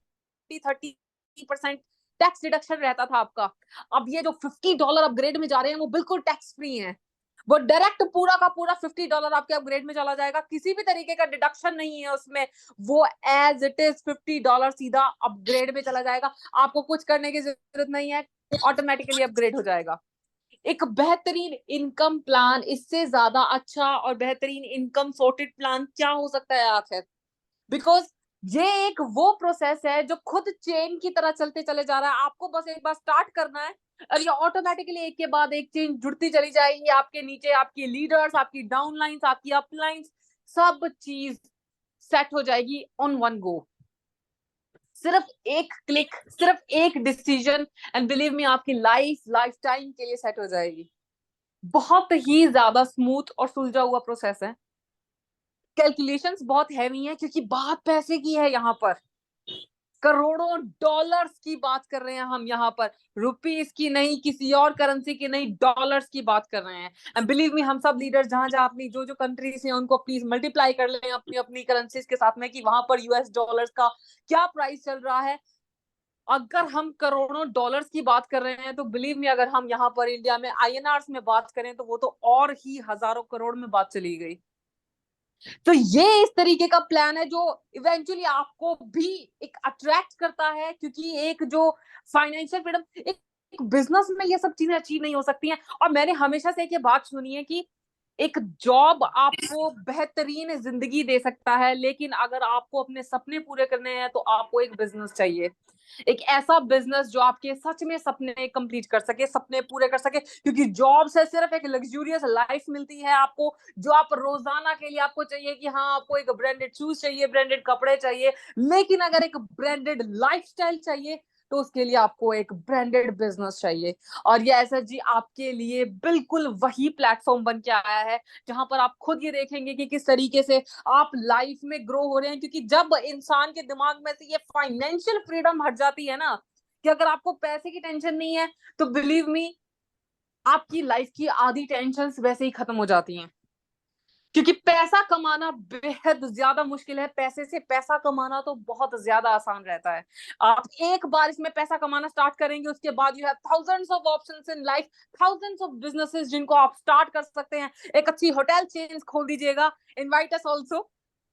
30% टैक्स डिडक्शन रहता था आपका। अब ये जो $50 अपग्रेड में जा रहे हैं वो बिल्कुल टैक्स फ्री हैं, वो डायरेक्ट पूरा का पूरा $50 आपके अपग्रेड में चला जाएगा, किसी भी तरीके का डिडक्शन नहीं है उसमें, वो एज इट इज $50 सीधा अपग्रेड में चला जाएगा, आपको कुछ करने की जरूरत नहीं है, ऑटोमेटिकली अपग्रेड हो जाएगा। एक बेहतरीन इनकम प्लान, इससे ज्यादा अच्छा और बेहतरीन इनकम सॉर्टेड प्लान क्या हो सकता है आखिर? बिकॉज ये एक वो प्रोसेस है जो खुद चेन की तरह चलते चले जा रहा है, आपको बस एक बार स्टार्ट करना है और ये ऑटोमेटिकली एक के बाद एक चेन जुड़ती चली जाएगी आपके नीचे, आपकी लीडर्स, आपकी डाउनलाइंस, आपकी अपलाइंस, सब चीज सेट हो जाएगी ऑन वन गो। सिर्फ एक क्लिक, सिर्फ एक डिसीजन, एंड बिलीव मी आपकी लाइफ टाइम के लिए सेट हो जाएगी। बहुत ही ज्यादा स्मूथ और सुलझा हुआ प्रोसेस है। कैलकुलेशंस बहुत हैवी हैं क्योंकि बात पैसे की है, यहाँ पर करोड़ों डॉलर्स की बात कर रहे हैं हम, यहाँ पर रुपीस की नहीं, किसी और करेंसी की नहीं, डॉलर्स की बात कर रहे हैं। एंड बिलीव मी हम सब लीडर्स जहां जहां अपनी जो जो कंट्रीज हैं उनको प्लीज मल्टीप्लाई कर लें अपनी अपनी करेंसीज के साथ में कि वहां पर यूएस डॉलर्स का क्या प्राइस चल रहा है। अगर हम करोड़ों डॉलर्स की बात कर रहे हैं तो बिलीव मी अगर हम यहाँ पर इंडिया में आईएनआर में बात करें तो वो तो और ही हजारों करोड़ में बात चली गई। तो ये इस तरीके का प्लान है जो इवेंचुअली आपको भी एक अट्रैक्ट करता है, क्योंकि एक जो फाइनेंशियल फ्रीडम, एक बिजनेस में ये सब चीजें अचीव नहीं हो सकती हैं। और मैंने हमेशा से एक ये बात सुनी है कि एक जॉब आपको बेहतरीन जिंदगी दे सकता है, लेकिन अगर आपको अपने सपने पूरे करने हैं तो आपको एक बिजनेस चाहिए, एक ऐसा बिजनेस जो आपके सच में सपने कंप्लीट कर सके, सपने पूरे कर सके। क्योंकि जॉब से सिर्फ एक लग्जूरियस लाइफ मिलती है आपको, जो आप रोजाना के लिए आपको चाहिए कि हाँ आपको एक ब्रांडेड शूज चाहिए, ब्रांडेड कपड़े चाहिए, लेकिन अगर एक ब्रांडेड लाइफस्टाइल चाहिए तो उसके लिए आपको एक ब्रांडेड बिजनेस चाहिए। और ये एसएस जी आपके लिए बिल्कुल वही प्लेटफॉर्म बन के आया है, जहां पर आप खुद ये देखेंगे कि किस तरीके से आप लाइफ में ग्रो हो रहे हैं। क्योंकि जब इंसान के दिमाग में से ये फाइनेंशियल फ्रीडम हट जाती है ना, कि अगर आपको पैसे की टेंशन नहीं है, तो बिलीव मी आपकी लाइफ की आधी टेंशन वैसे ही खत्म हो जाती हैं। क्योंकि पैसा कमाना बेहद ज्यादा मुश्किल है, पैसे से पैसा कमाना तो बहुत ज्यादा आसान रहता है। आप एक बार इसमें पैसा कमाना स्टार्ट करेंगे, उसके बाद you have thousands of options in life, thousands of businesses जिनको आप स्टार्ट कर सकते हैं। एक अच्छी होटल चेन खोल दीजिएगा, इनवाइट अस आल्सो,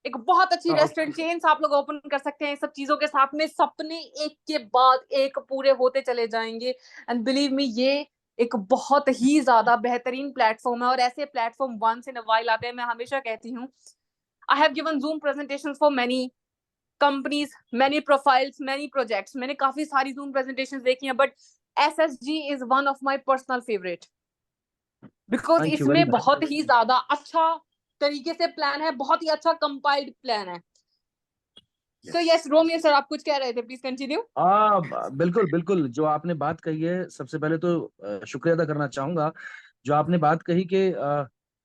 एक बहुत अच्छी रेस्टोरेंट चेन्स आप लोग ओपन कर सकते हैं। सब चीजों के साथ में सपने एक के बाद एक पूरे होते चले जाएंगे। एंड बिलीव मी ये एक बहुत ही ज्यादा बेहतरीन प्लेटफॉर्म है, और ऐसे platform once in a while आते हैं। मैं हमेशा कहती हूँ, I have given Zoom presentations for many companies, many profiles, many projects, मैंने काफी सारी जूम प्रेजेंटेशंस देखी हैं, but SSG is one of my personal favourite, because
thank you very
इसमें
मच।
बहुत ही ज्यादा अच्छा तरीके से प्लान है, बहुत ही अच्छा कंपाइल्ड प्लान है। सो यस रोमियो सर, आप कुछ कह रहे थे, प्लीज कंटिन्यू।
बिल्कुल बिल्कुल, जो आपने बात कही है, सबसे पहले तो शुक्रिया अदा करना चाहूंगा। जो आपने बात कही कि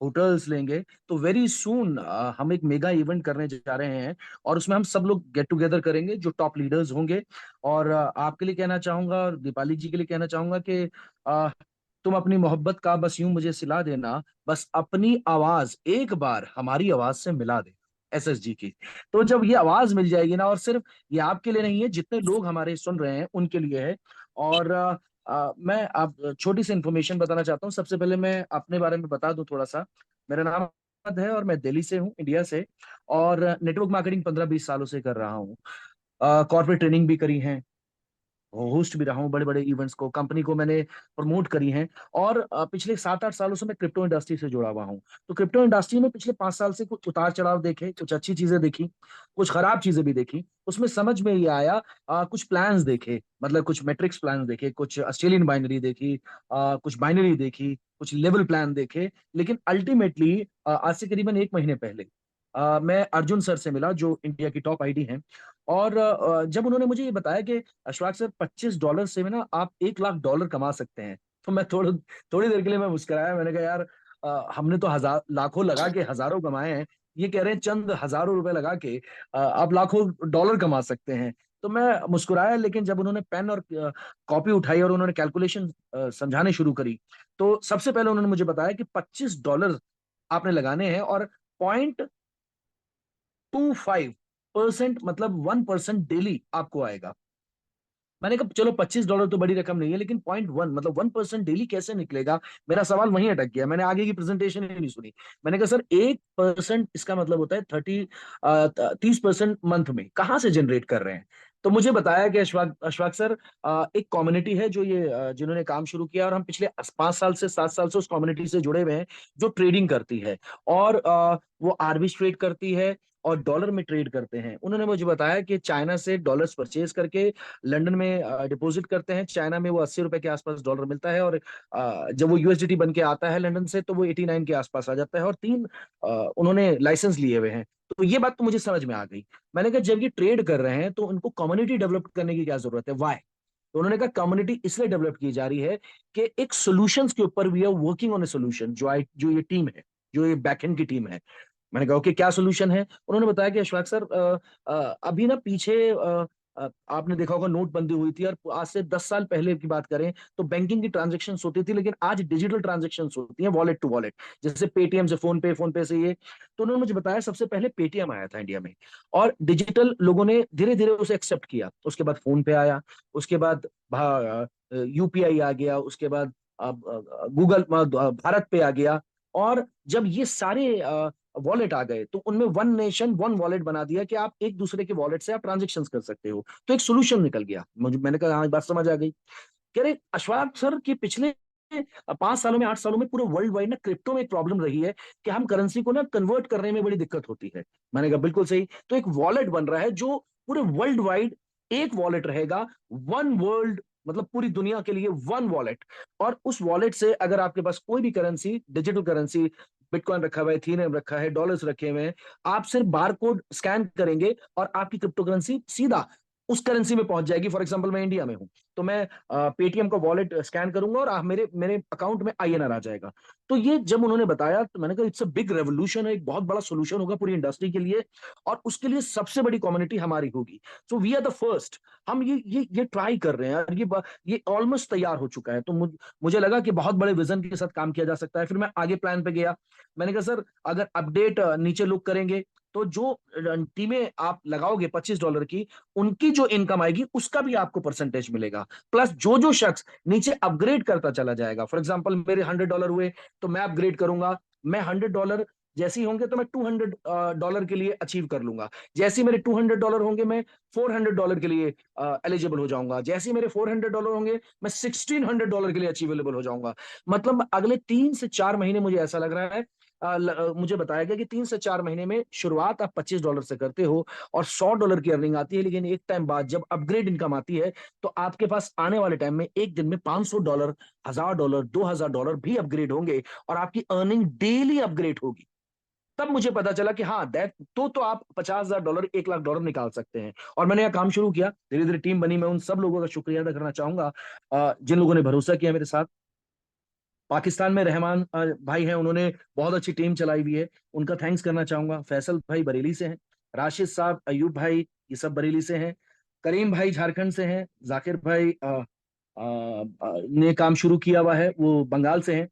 होटल्स लेंगे, तो वेरी सून हम एक मेगा इवेंट करने जा रहे हैं और उसमें हम सब लोग गेट टुगेदर करेंगे जो टॉप लीडर्स होंगे। और आपके लिए कहना चाहूंगा और दीपाली जी के लिए कहना चाहूंगा कि अ, तुम अपनी मोहब्बत का बस यूं मुझे सिला देना, बस अपनी आवाज एक बार हमारी आवाज से मिला दे। SSG की। तो जब ये आवाज मिल जाएगी ना, और सिर्फ ये आपके लिए नहीं है, जितने लोग हमारे सुन रहे हैं उनके लिए है। और मैं आप छोटी सी इंफॉर्मेशन बताना चाहता हूँ। सबसे पहले मैं अपने बारे में बता दूं थोड़ा सा। मेरा नाम अहमद है और मैं दिल्ली से हूँ, इंडिया से। और नेटवर्क मार्केटिंग 15-20 सालों से कर रहा हूँ। कॉर्पोरेट ट्रेनिंग भी करी है, होस्ट भी रहा हूँ बड़े बड़े इवेंट्स को, कंपनी को मैंने प्रमोट करी हैं। और पिछले 7-8 सालों से मैं क्रिप्टो इंडस्ट्री से जुड़ा हुआ हूँ। तो क्रिप्टो इंडस्ट्री में पिछले 5 साल से कुछ उतार चढ़ाव देखे, कुछ अच्छी चीजें देखी, कुछ खराब चीजें भी देखी। उसमें समझ में ये आया, कुछ प्लान्स देखे, मतलब कुछ मैट्रिक्स प्लान देखे, कुछ ऑस्ट्रेलियन बाइनरी देखी, कुछ बाइनरी देखी, कुछ लेवल प्लान देखे। लेकिन अल्टीमेटली आज से करीबन 1 महीने पहले मैं अर्जुन सर से मिला, जो इंडिया की टॉप आईडी हैं। और जब उन्होंने मुझे ये बताया कि अशफाक सर, $25 से में ना आप $1 लाख कमा सकते हैं, तो मैं थोड़ी देर के लिए मैं मुस्कुराया। मैंने कहा यार, हमने तो हजार लाखों लगा के हजारों कमाए हैं, ये कह रहे हैं चंद हजारों रुपए लगा के आप लाखों डॉलर कमा सकते हैं। तो मैं मुस्कुराया। लेकिन जब उन्होंने पेन और कॉपी उठाई और उन्होंने कैलकुलेशन समझाने शुरू करी, तो सबसे पहले उन्होंने मुझे बताया कि $25 आपने लगाने हैं, और 0.25% मतलब 1% डेली आपको आएगा। मैंने कहा चलो $25 तो बड़ी रकम नहीं है, लेकिन 0.1 मतलब 1% डेली कैसे निकलेगा? मेरा सवाल वहीं अटक गया, मैंने आगे की प्रेजेंटेशन ही नहीं सुनी। मैंने कहा सर, 1% इसका मतलब होता है 30% मंथ में, कहाँ से जनरेट कर रहे हैं? तो मुझे बताया कि अशफाक सर, एक कम्युनिटी है जो ये जिन्होंने काम शुरू किया, और हम पिछले 5 साल से 7 साल से उस कम्युनिटी से जुड़े हुए हैं, जो ट्रेडिंग करती है। और वो आर्बिट्रेज ट्रेड करती है और डॉलर में ट्रेड करते हैं। उन्होंने मुझे बताया कि चाइना से डॉलर्स परचेज करके लंदन में डिपॉजिट करते हैं। चाइना में वो $80 के आसपास डॉलर मिलता है, और जब वो यूएसडीटी बन के आता है लंदन से, तो वो 89 के आसपास आ जाता है। और 3 उन्होंने लाइसेंस लिए हुए हैं। तो ये बात तो मुझे समझ में आ गई। मैंने कहा जब ये ट्रेड कर रहे हैं तो उनको कम्युनिटी डेवलप करने की क्या जरूरत है? वाई? तो उन्होंने कहा कम्युनिटी इसलिए डेवलप की जा रही है कि एक सोल्यूशंस के ऊपर we are working on a solution, जो ये टीम है, जो ये बैकएंड की टीम है। मैंने कहा ओके, क्या सोल्यूशन है? उन्होंने बताया कि अशफाक सर, अभी ना पीछे आपने देखा होगा नोटबंदी हुई थी, और आज से 10 साल पहले की बात करें तो बैंकिंग की ट्रांजेक्शन होती थी, लेकिन आज डिजिटल ट्रांजेक्शन होती हैं, वॉलेट टू वॉलेट, जैसे पेटीएम से फोन पे से ये। तो उन्होंने मुझे बताया सबसे पहले पेटीएम आया था इंडिया में, और डिजिटल लोगों ने धीरे धीरे उसे एक्सेप्ट किया। उसके बाद फोन पे आया, उसके बाद यूपीआई आ गया, उसके बाद गूगल भारत पे आ गया। और जब ये सारे वॉलेट आ गए, तो उनमें वन नेशन वन वॉलेट बना दिया कि आप एक दूसरे के वॉलेट से आप ट्रांजेक्शन कर सकते हो। तो एक सोल्यूशन निकल गया। मैंने कहा हाँ, बात समझ आ गई। कह रहे अशफाक सर कि पिछले 5 सालों में 8 सालों में पूरे वर्ल्ड वाइड ना क्रिप्टो में एक प्रॉब्लम रही है कि हम करेंसी को ना कन्वर्ट करने में बड़ी दिक्कत होती है। मैंने कहा बिल्कुल सही। तो एक वॉलेट बन रहा है जो पूरे वर्ल्ड वाइड एक वॉलेट रहेगा, वन वर्ल्ड, मतलब पूरी दुनिया के लिए वन वॉलेट। और उस वॉलेट से अगर आपके पास कोई भी करेंसी, डिजिटल करेंसी, बिटकॉइन रखा हुआ है, इथेरियम रखा है, डॉलर्स रखे हुए हैं, आप सिर्फ बार कोड स्कैन करेंगे और आपकी क्रिप्टो करेंसी सीधा उस करेंसी में पहुंच जाएगी। फॉर एग्जांपल मैं इंडिया में हूं, तो मैं पेटीएम का वॉलेट स्कैन करूंगा और मेरे मेरे अकाउंट में आईएनआर आ जाएगा। तो ये जब उन्होंने बताया तो मैंने कहा इट्स अ बिग रेवोल्यूशन है, एक बहुत बड़ा सोल्यूशन होगा पूरी इंडस्ट्री के लिए, और उसके लिए सबसे बड़ी कम्युनिटी हमारी होगी। So we are the first. हम ये ट्राई कर रहे हैं, और ये ऑलमोस्ट तैयार हो चुका है। तो मुझे लगा कि बहुत बड़े विजन के साथ काम किया जा सकता है। फिर मैं आगे प्लान पे गया। मैंने कहा सर, अगर अपडेट नीचे लुक करेंगे तो जो टीमें आप लगाओगे $25 की, उनकी जो इनकम आएगी उसका भी आपको परसेंटेज मिलेगा। प्लस जो जो शख्स नीचे अपग्रेड करता चला जाएगा, फॉर एग्जांपल मेरे $100 हुए तो मैं अपग्रेड करूंगा, मैं $100 जैसे ही होंगे तो मैं $200 के लिए अचीव कर लूंगा। जैसे ही मेरे $200 होंगे, मैं $400 के लिए एलिजिबल हो जाऊंगा। जैसे ही मेरे $400 होंगे, मैं $1600 के लिए अचीवेबल हो जाऊंगा। मतलब अगले 3 से 4 महीने मुझे ऐसा लग रहा है, मुझे बताया गया कि 3 से 4 महीने में शुरुआत आप $25 से करते हो और $100 की अर्निंग आती है। लेकिन एक टाइम बाद जब अपग्रेड इनकम आती है, तो आपके पास आने वाले टाइम में एक दिन में $500, $1000, $2000 भी अपग्रेड होंगे, और आपकी अर्निंग डेली अपग्रेड होगी। तब मुझे पता चला कि हाँ, दैट तो आप $50,000, $1 लाख निकाल सकते हैं। और मैंने यह काम शुरू किया, धीरे धीरे टीम बनी। मैं उन सब लोगों का शुक्रिया अदा करना चाहूंगा जिन लोगों ने भरोसा किया मेरे साथ। पाकिस्तान में रहमान भाई हैं, उन्होंने बहुत अच्छी टीम चलाई हुई है, उनका थैंक्स करना चाहूंगा। फैसल भाई बरेली से हैं, राशिद साहब, अयूब भाई, ये सब बरेली से हैं। करीम भाई झारखंड से हैं, जाकिर भाई ने काम शुरू किया हुआ है, वो बंगाल से हैं।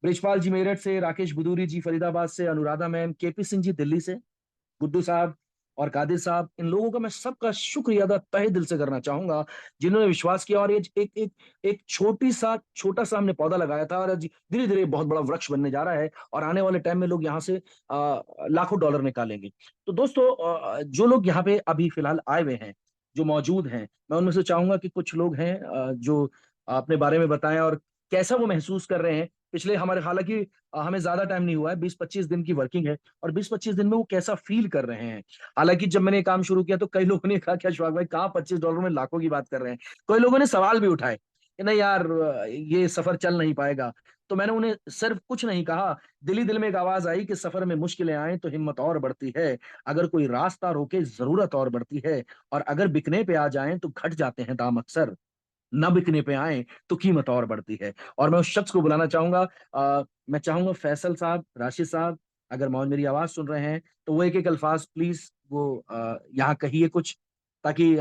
ब्रिजपाल जी मेरठ से, राकेश बुदूरी जी फरीदाबाद से, अनुराधा मैम, केपी सिंह जी दिल्ली से, गुड्डू साहब और कादिर साहब, इन लोगों का मैं सबका शुक्रिया अदा तहे दिल से करना चाहूंगा, जिन्होंने विश्वास किया और ये एक छोटा सा हमने पौधा लगाया था और आज धीरे धीरे बहुत बड़ा वृक्ष बनने जा रहा है और आने वाले टाइम में लोग यहाँ से लाखों डॉलर निकालेंगे। तो दोस्तों, जो लोग यहाँ पे अभी फिलहाल आए हुए हैं, जो मौजूद हैं, मैं उनमें से चाहूंगा कि कुछ लोग हैं जो अपने बारे में बताएं और कैसा वो महसूस कर रहे हैं पिछले हमारे, हालांकि हमें ज्यादा टाइम नहीं हुआ है, 20-25 दिन की वर्किंग है, और 20-25 दिन में वो कैसा फील कर रहे हैं। हालांकि जब मैंने ये काम शुरू किया तो कई लोगों ने कहा कि अशफाक भाई कहाँ $25 में लाखों की बात कर रहे हैं। कई लोगों ने सवाल भी उठाए कि नहीं यार, ये सफर चल नहीं पाएगा। तो मैंने उन्हें सिर्फ कुछ नहीं कहा, दिल ही दिल में एक आवाज आई कि सफर में मुश्किलें आए तो हिम्मत और बढ़ती है, अगर कोई रास्ता रोके जरूरत और बढ़ती है, और अगर बिकने पे आ जाएं तो घट जाते हैं दाम अक्सर, न बिकने पे आए तो कीमत और बढ़ती है। और मैं उस शख्स को बुलाना चाहूंगा, मैं चाहूंगा फैसल साहब, राशिद साहब, अगर मौज मेरी आवाज सुन रहे हैं तो वो एक एक अल्फाज प्लीज वो यहाँ कहिए कुछ, ताकि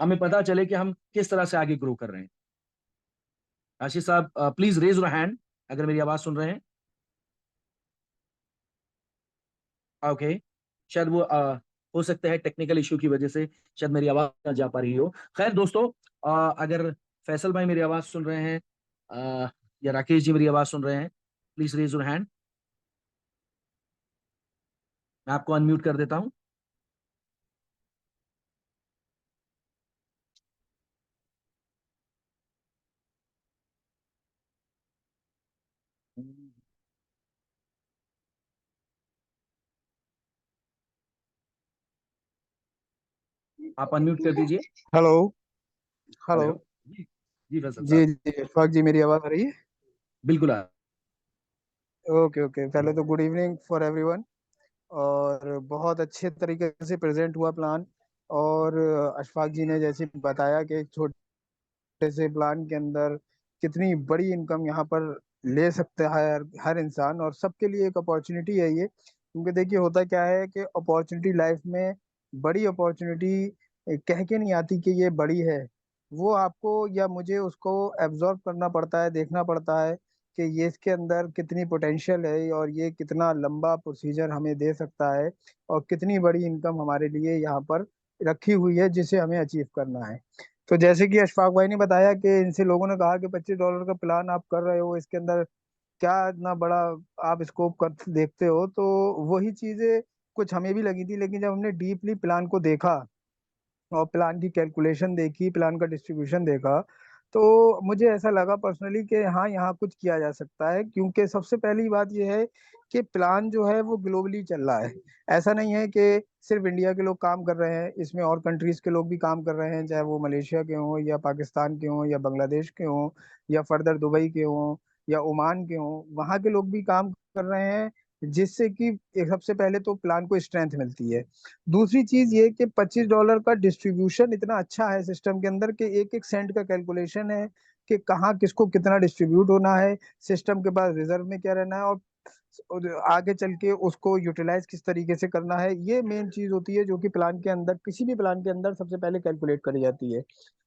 हमें पता चले कि हम किस तरह से आगे ग्रो कर रहे हैं। राशिद साहब, प्लीज रेज योर हैंड अगर मेरी आवाज सुन रहे हैं। ओके, शायद वो हो सकता है टेक्निकल इशू की वजह से शायद मेरी आवाज ना जा पा रही हो। खैर दोस्तों, अगर फैसल भाई मेरी आवाज सुन रहे हैं, या राकेश जी मेरी आवाज सुन रहे हैं, प्लीज रेज योर हैंड। मैं आपको अनम्यूट कर देता हूं। आप अनम्यूट कर दीजिए।
हेलो। हेलो।
हेलो। जी, जी फैसल
जी
साहब।
जी इशफाक जी, मेरी आवाज़ आ रही है?
बिल्कुल
ओके ओके, पहले तो गुड इवनिंग फॉर एवरीवन। और बहुत अच्छे तरीके से प्रेजेंट हुआ प्लान। और अशफाक जी ने जैसे बताया कि एक छोटे से प्लान के अंदर कितनी बड़ी इनकम यहाँ पर ले सकता है हर इंसान, और सबके लिए एक अपॉर्चुनिटी है ये। क्योंकि देखिए होता क्या है कि अपॉर्चुनिटी लाइफ में, बड़ी अपॉर्चुनिटी कह के नहीं आती कि ये बड़ी है। वो आपको या मुझे उसको एब्जॉर्ब करना पड़ता है, देखना पड़ता है कि ये इसके अंदर कितनी पोटेंशियल है और ये कितना लंबा प्रोसीजर हमें दे सकता है, और कितनी बड़ी इनकम हमारे लिए यहाँ पर रखी हुई है जिसे हमें अचीव करना है। तो जैसे कि अशफाक भाई ने बताया कि इनसे लोगों ने कहा कि $25 का प्लान आप कर रहे हो, इसके अंदर क्या इतना बड़ा आप स्कोप कर देखते हो। तो वही चीजें कुछ हमें भी लगी थी, लेकिन जब हमने डीपली प्लान को देखा और प्लान की कैलकुलेशन देखी, प्लान का डिस्ट्रीब्यूशन देखा, तो मुझे ऐसा लगा पर्सनली कि हाँ, यहाँ कुछ किया जा सकता है। क्योंकि सबसे पहली बात यह है कि प्लान जो है वो ग्लोबली चल रहा है। ऐसा नहीं है कि सिर्फ इंडिया के लोग काम कर रहे हैं, इसमें और कंट्रीज के लोग भी काम कर रहे हैं, चाहे वो मलेशिया के हों या पाकिस्तान के हों या बांग्लादेश के हों या फर्दर दुबई के हों या ओमान के हों, वहाँ के लोग भी काम कर रहे हैं। जिससे कि एक सबसे पहले तो प्लान को स्ट्रेंथ मिलती है। दूसरी चीज ये कि $25 का डिस्ट्रीब्यूशन इतना अच्छा है सिस्टम के अंदर कि एक एक सेंट का कैलकुलेशन है कि कहाँ किसको कितना डिस्ट्रीब्यूट होना है, सिस्टम के पास रिजर्व में क्या रहना है, और आगे चल के उसको यूटिलाइज किस तरीके से करना है। ये मेन चीज होती है जो कि प्लान के अंदर, किसी भी प्लान के अंदर सबसे पहले कैलकुलेट करी जाती है।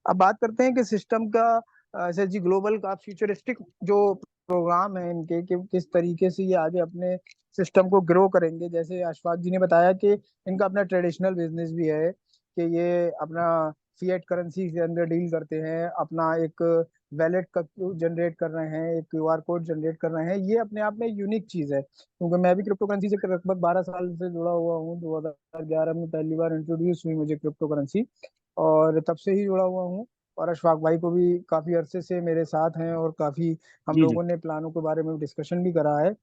अब बात करते हैं कि सिस्टम का, सर जी, ग्लोबल का फ्यूचरिस्टिक जो प्रोग्राम है इनके, कि किस तरीके से ये आगे अपने सिस्टम को ग्रो करेंगे। जैसे अशफाक जी ने बताया कि इनका अपना ट्रेडिशनल बिजनेस भी है कि ये अपना फिएट करेंसी के अंदर डील करते हैं, अपना एक वैलेट का जनरेट कर रहे हैं, एक क्यूआर कोड जनरेट कर रहे हैं। ये अपने आप में यूनिक चीज है, क्योंकि मैं भी क्रिप्टो करेंसी से लगभग 12 साल से जुड़ा हुआ हूँ। 2011 में पहली बार इंट्रोड्यूस हुई मुझे क्रिप्टो करेंसी, और तब से ही जुड़ा हुआ हूँ। और अशफाक भाई को भी काफी अरसे से मेरे साथ हैं, और काफी हम
जी जी
लोगों ने प्लानों के बारे में डिस्कशन भी करा है।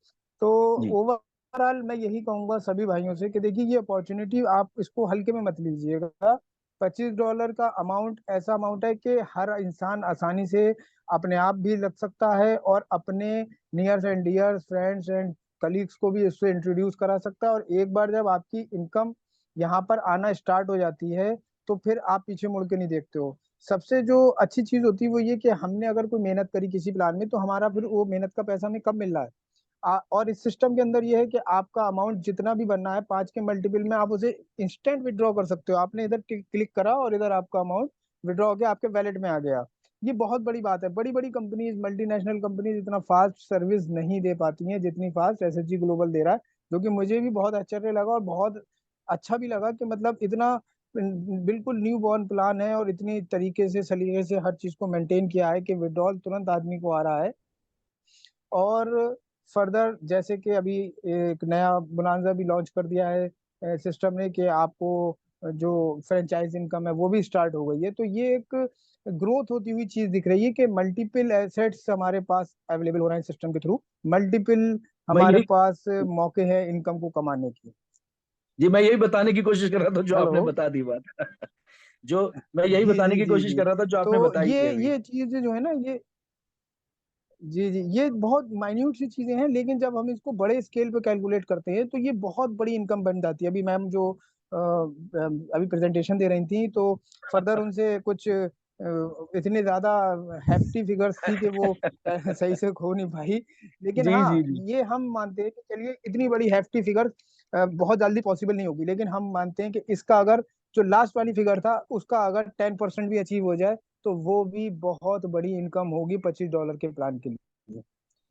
तो
जी
ओवरऑल मैं यही कहूंगा सभी भाइयों से कि देखिए, ये अपॉर्चुनिटी आप इसको हल्के में मत लीजिएगा। $25 का अमाउंट ऐसा अमाउंट है कि हर इंसान आसानी से अपने आप भी लग सकता है, और अपने nears and dears friends and colleagues को भी इससे इंट्रोड्यूस करा सकता है। और एक बार जब आपकी इनकम यहाँ पर आना स्टार्ट हो जाती है, तो फिर आप पीछे मुड़ के नहीं देखते हो। सबसे जो अच्छी चीज होती है वो ये कि हमने अगर कोई मेहनत करी किसी प्लान में, तो हमारा फिर वो मेहनत का पैसा हमें कब मिल रहा है। और इस सिस्टम के अंदर ये है कि आपका अमाउंट जितना भी बनना है 5 के मल्टीपल में, आप उसे इंस्टेंट विड्रॉ कर सकते हो। आपने इधर क्लिक करा और इधर आपका अमाउंट विड्रॉ होकर आपके वैलेट में आ गया। ये बहुत बड़ी बात है। बड़ी बड़ी कंपनीज, मल्टीनेशनल कंपनीज इतना फास्ट सर्विस नहीं दे पाती हैं जितनी फास्ट एसएचजी ग्लोबल दे रहा है, जो कि मुझे भी बहुत आश्चर्य लगा और बहुत अच्छा भी लगा कि मतलब इतना बिल्कुल न्यू बॉर्न प्लान है और इतनी तरीके से सलीके से हर चीज को मेंटेन किया है कि विड्रॉल तुरंत आदमी को आ रहा है। और फर्दर जैसे कि अभी एक नया बोनांजा भी लॉन्च कर दिया है सिस्टम ने कि आपको जो फ्रेंचाइज इनकम है वो भी स्टार्ट हो गई है। तो ये एक ग्रोथ होती हुई चीज दिख रही है कि मल्टीपल एसेट्स हमारे पास अवेलेबल हो रहे हैं सिस्टम के थ्रू, मल्टीपल
मैं
हमारे
यही
पास मौके हैं इनकम को कमाने की।
जी मैं यही बताने की कोशिश कर रहा था जो
हेलो।
आपने बता दी बात। जो मैं यही
जी
बताने
जी
की
जी
कोशिश
जी।
कर रहा था जो
तो
आपने बताई थी अभी।
ये चीजें जो है ना, ये जी जी, ये बहुत माइन्यूट सी चीजें हैं, लेकिन जब हम इसको बड़े स्केल पे कैलकुलेट करते हैं तो ये बहुत बड़ी इनकम बन जाती है। अभी मैम जो अभी प्रेजेंटेशन दे रही थी तो फर्दर उनसे कुछ इतने ज्यादा हैफ्टी फिगर्स थी कि वो सही से खो नहीं पाई। लेकिन
जी जी
हाँ,
जी
ये हम मानते हैं कि चलिए इतनी बड़ी हैफ्टी फिगर बहुत जल्दी पॉसिबल नहीं होगी, लेकिन हम मानते हैं कि इसका अगर जो लास्ट वाली फिगर था उसका अगर 10% भी अचीव हो जाए तो वो भी बहुत बड़ी इनकम होगी $25 के प्लान के लिए।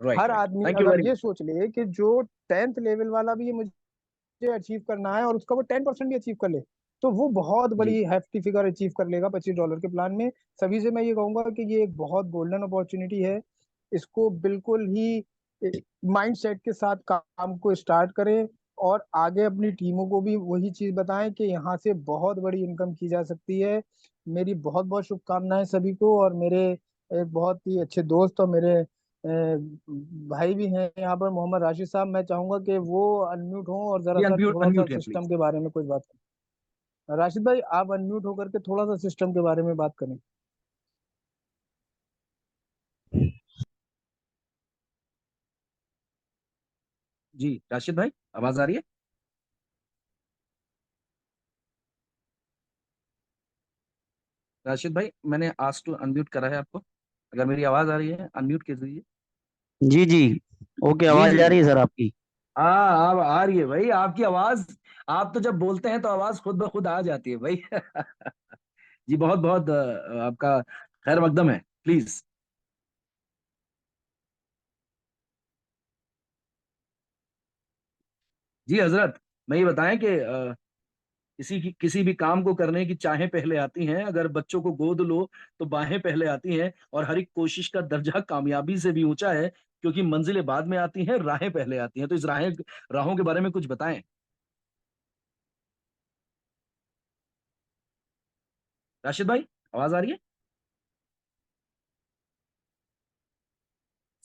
राइट
हर
राइट।
आदमी
थैंक यू
अगर
वेरी
ये
मच।
सोच ले कि जो 10th लेवल वाला भी ये मुझे अचीव करना है और उसका वो 10% भी अचीव कर ले, तो वो बहुत
जी
बड़ी हैफ्टी फिगर अचीव कर लेगा $25 के प्लान में। सभी से मैं ये कहूंगा कि ये एक बहुत गोल्डन अपॉर्चुनिटी है। इसको बिल्कुल ही माइंड सेट के साथ काम को स्टार्ट करें और आगे अपनी टीमों को भी वही चीज बताएं कि यहाँ से बहुत बड़ी इनकम की जा सकती है। मेरी बहुत बहुत शुभकामनाएं सभी को। और मेरे एक बहुत ही अच्छे दोस्त और मेरे भाई भी हैं यहाँ पर, मोहम्मद राशिद साहब, मैं चाहूंगा कि वो अनम्यूट हों और जरा
जी
सा
अनम्यूट
थोड़ा सा
अनम्यूट है
सिस्टम
प्लीज।
के बारे में कुछ बात करें। राशिद भाई आप अनम्यूट होकर के थोड़ा सा सिस्टम के बारे में बात करें।
जी राशिद भाई आवाज आ रही है? राशिद भाई मैंने आज टू अनम्यूट करा है आपको, अगर मेरी आवाज आ रही है अनम्यूट कर दीजिए।
जी जी। ओके,
जी
आवाज
जी
आ
जी।
रही है सर आपकी?
हाँ अब आ रही है भाई आपकी आवाज। आप तो जब बोलते हैं तो आवाज खुद ब खुद आ जाती है भाई। जी बहुत बहुत आपका खैर मकदम है, प्लीज। जी हजरत, मैं ये बताएं कि किसी भी काम को करने की चाहें पहले आती हैं, अगर बच्चों को गोद लो तो बाहें पहले आती हैं, और हर एक कोशिश का दर्जा कामयाबी से भी ऊंचा है, क्योंकि मंजिलें बाद में आती हैं, राहें पहले आती हैं। तो इस राहों के बारे में कुछ बताएं। राशिद भाई आवाज आ रही है?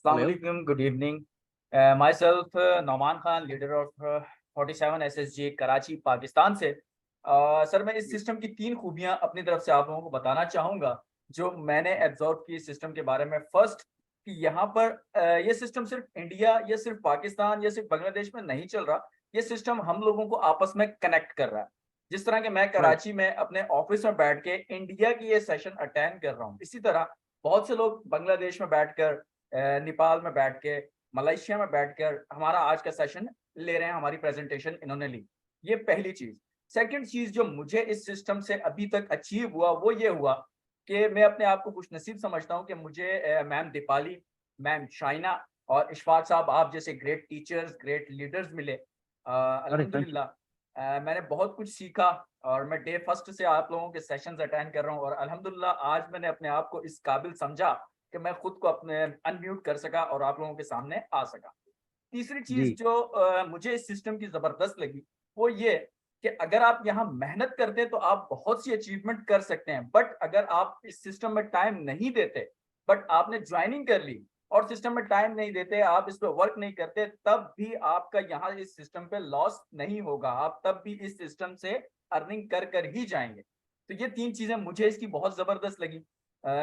Hello.
Assalamualaikum, good evening. Myself, Nauman Khan, leader of 47 SSG, Karachi, Pakistan से। सर मैं इस सिस्टम की 3 खूबियां अपनी तरफ से आप लोगों को बताना चाहूँगा, जो मैंने एब्जॉर्ब की सिस्टम के बारे में। फर्स्ट, कि यहाँ पर ये सिस्टम सिर्फ इंडिया या सिर्फ पाकिस्तान या सिर्फ बांग्लादेश में नहीं चल रहा, ये सिस्टम हम लोगों को आपस में कनेक्ट कर रहा है। जिस तरह के मैं
राइट
कराची में अपने ऑफिस में बैठ के इंडिया की ये सेशन अटेंड कर रहा हूँ, इसी तरह बहुत से लोग बांग्लादेश में बैठकर, नेपाल में बैठ के, मलेशिया में बैठकर हमारा आज का सेशन ले रहे हैं, हमारी प्रेजेंटेशन इन्होंने ली। ये पहली चीज। सेकंड चीज जो मुझे इस सिस्टम से अभी तक अचीव हुआ वो ये हुआ कि मैं अपने आप को खुश नसीब समझता हूँ कि मुझे मैम दीपाली, मैम शाइना और इशफाक साहब, आप जैसे ग्रेट टीचर्स, ग्रेट लीडर्स मिले।
अरे थैंक यू।
अल्हम्दुलिल्लाह मैंने बहुत कुछ सीखा और मैं डे फर्स्ट से आप लोगों के सेशंस अटेंड कर रहा हूँ, और अल्हम्दुलिल्लाह आज मैंने अपने आप को इस काबिल समझा कि मैं खुद को अपने अनम्यूट कर सका और आप लोगों के सामने आ सका। तीसरी चीज
जी
जो मुझे इस सिस्टम की जबरदस्त लगी वो ये कि अगर आप यहाँ मेहनत करते हैं तो आप बहुत सी अचीवमेंट कर सकते हैं, बट अगर आप इस सिस्टम में टाइम नहीं देते, बट आपने ज्वाइनिंग कर ली और सिस्टम में टाइम नहीं देते, आप इस पर वर्क नहीं करते, तब भी आपका यहाँ इस सिस्टम पे लॉस नहीं होगा, आप तब भी इस सिस्टम से अर्निंग कर कर ही जाएंगे। तो ये 3 चीजें मुझे इसकी बहुत जबरदस्त लगी।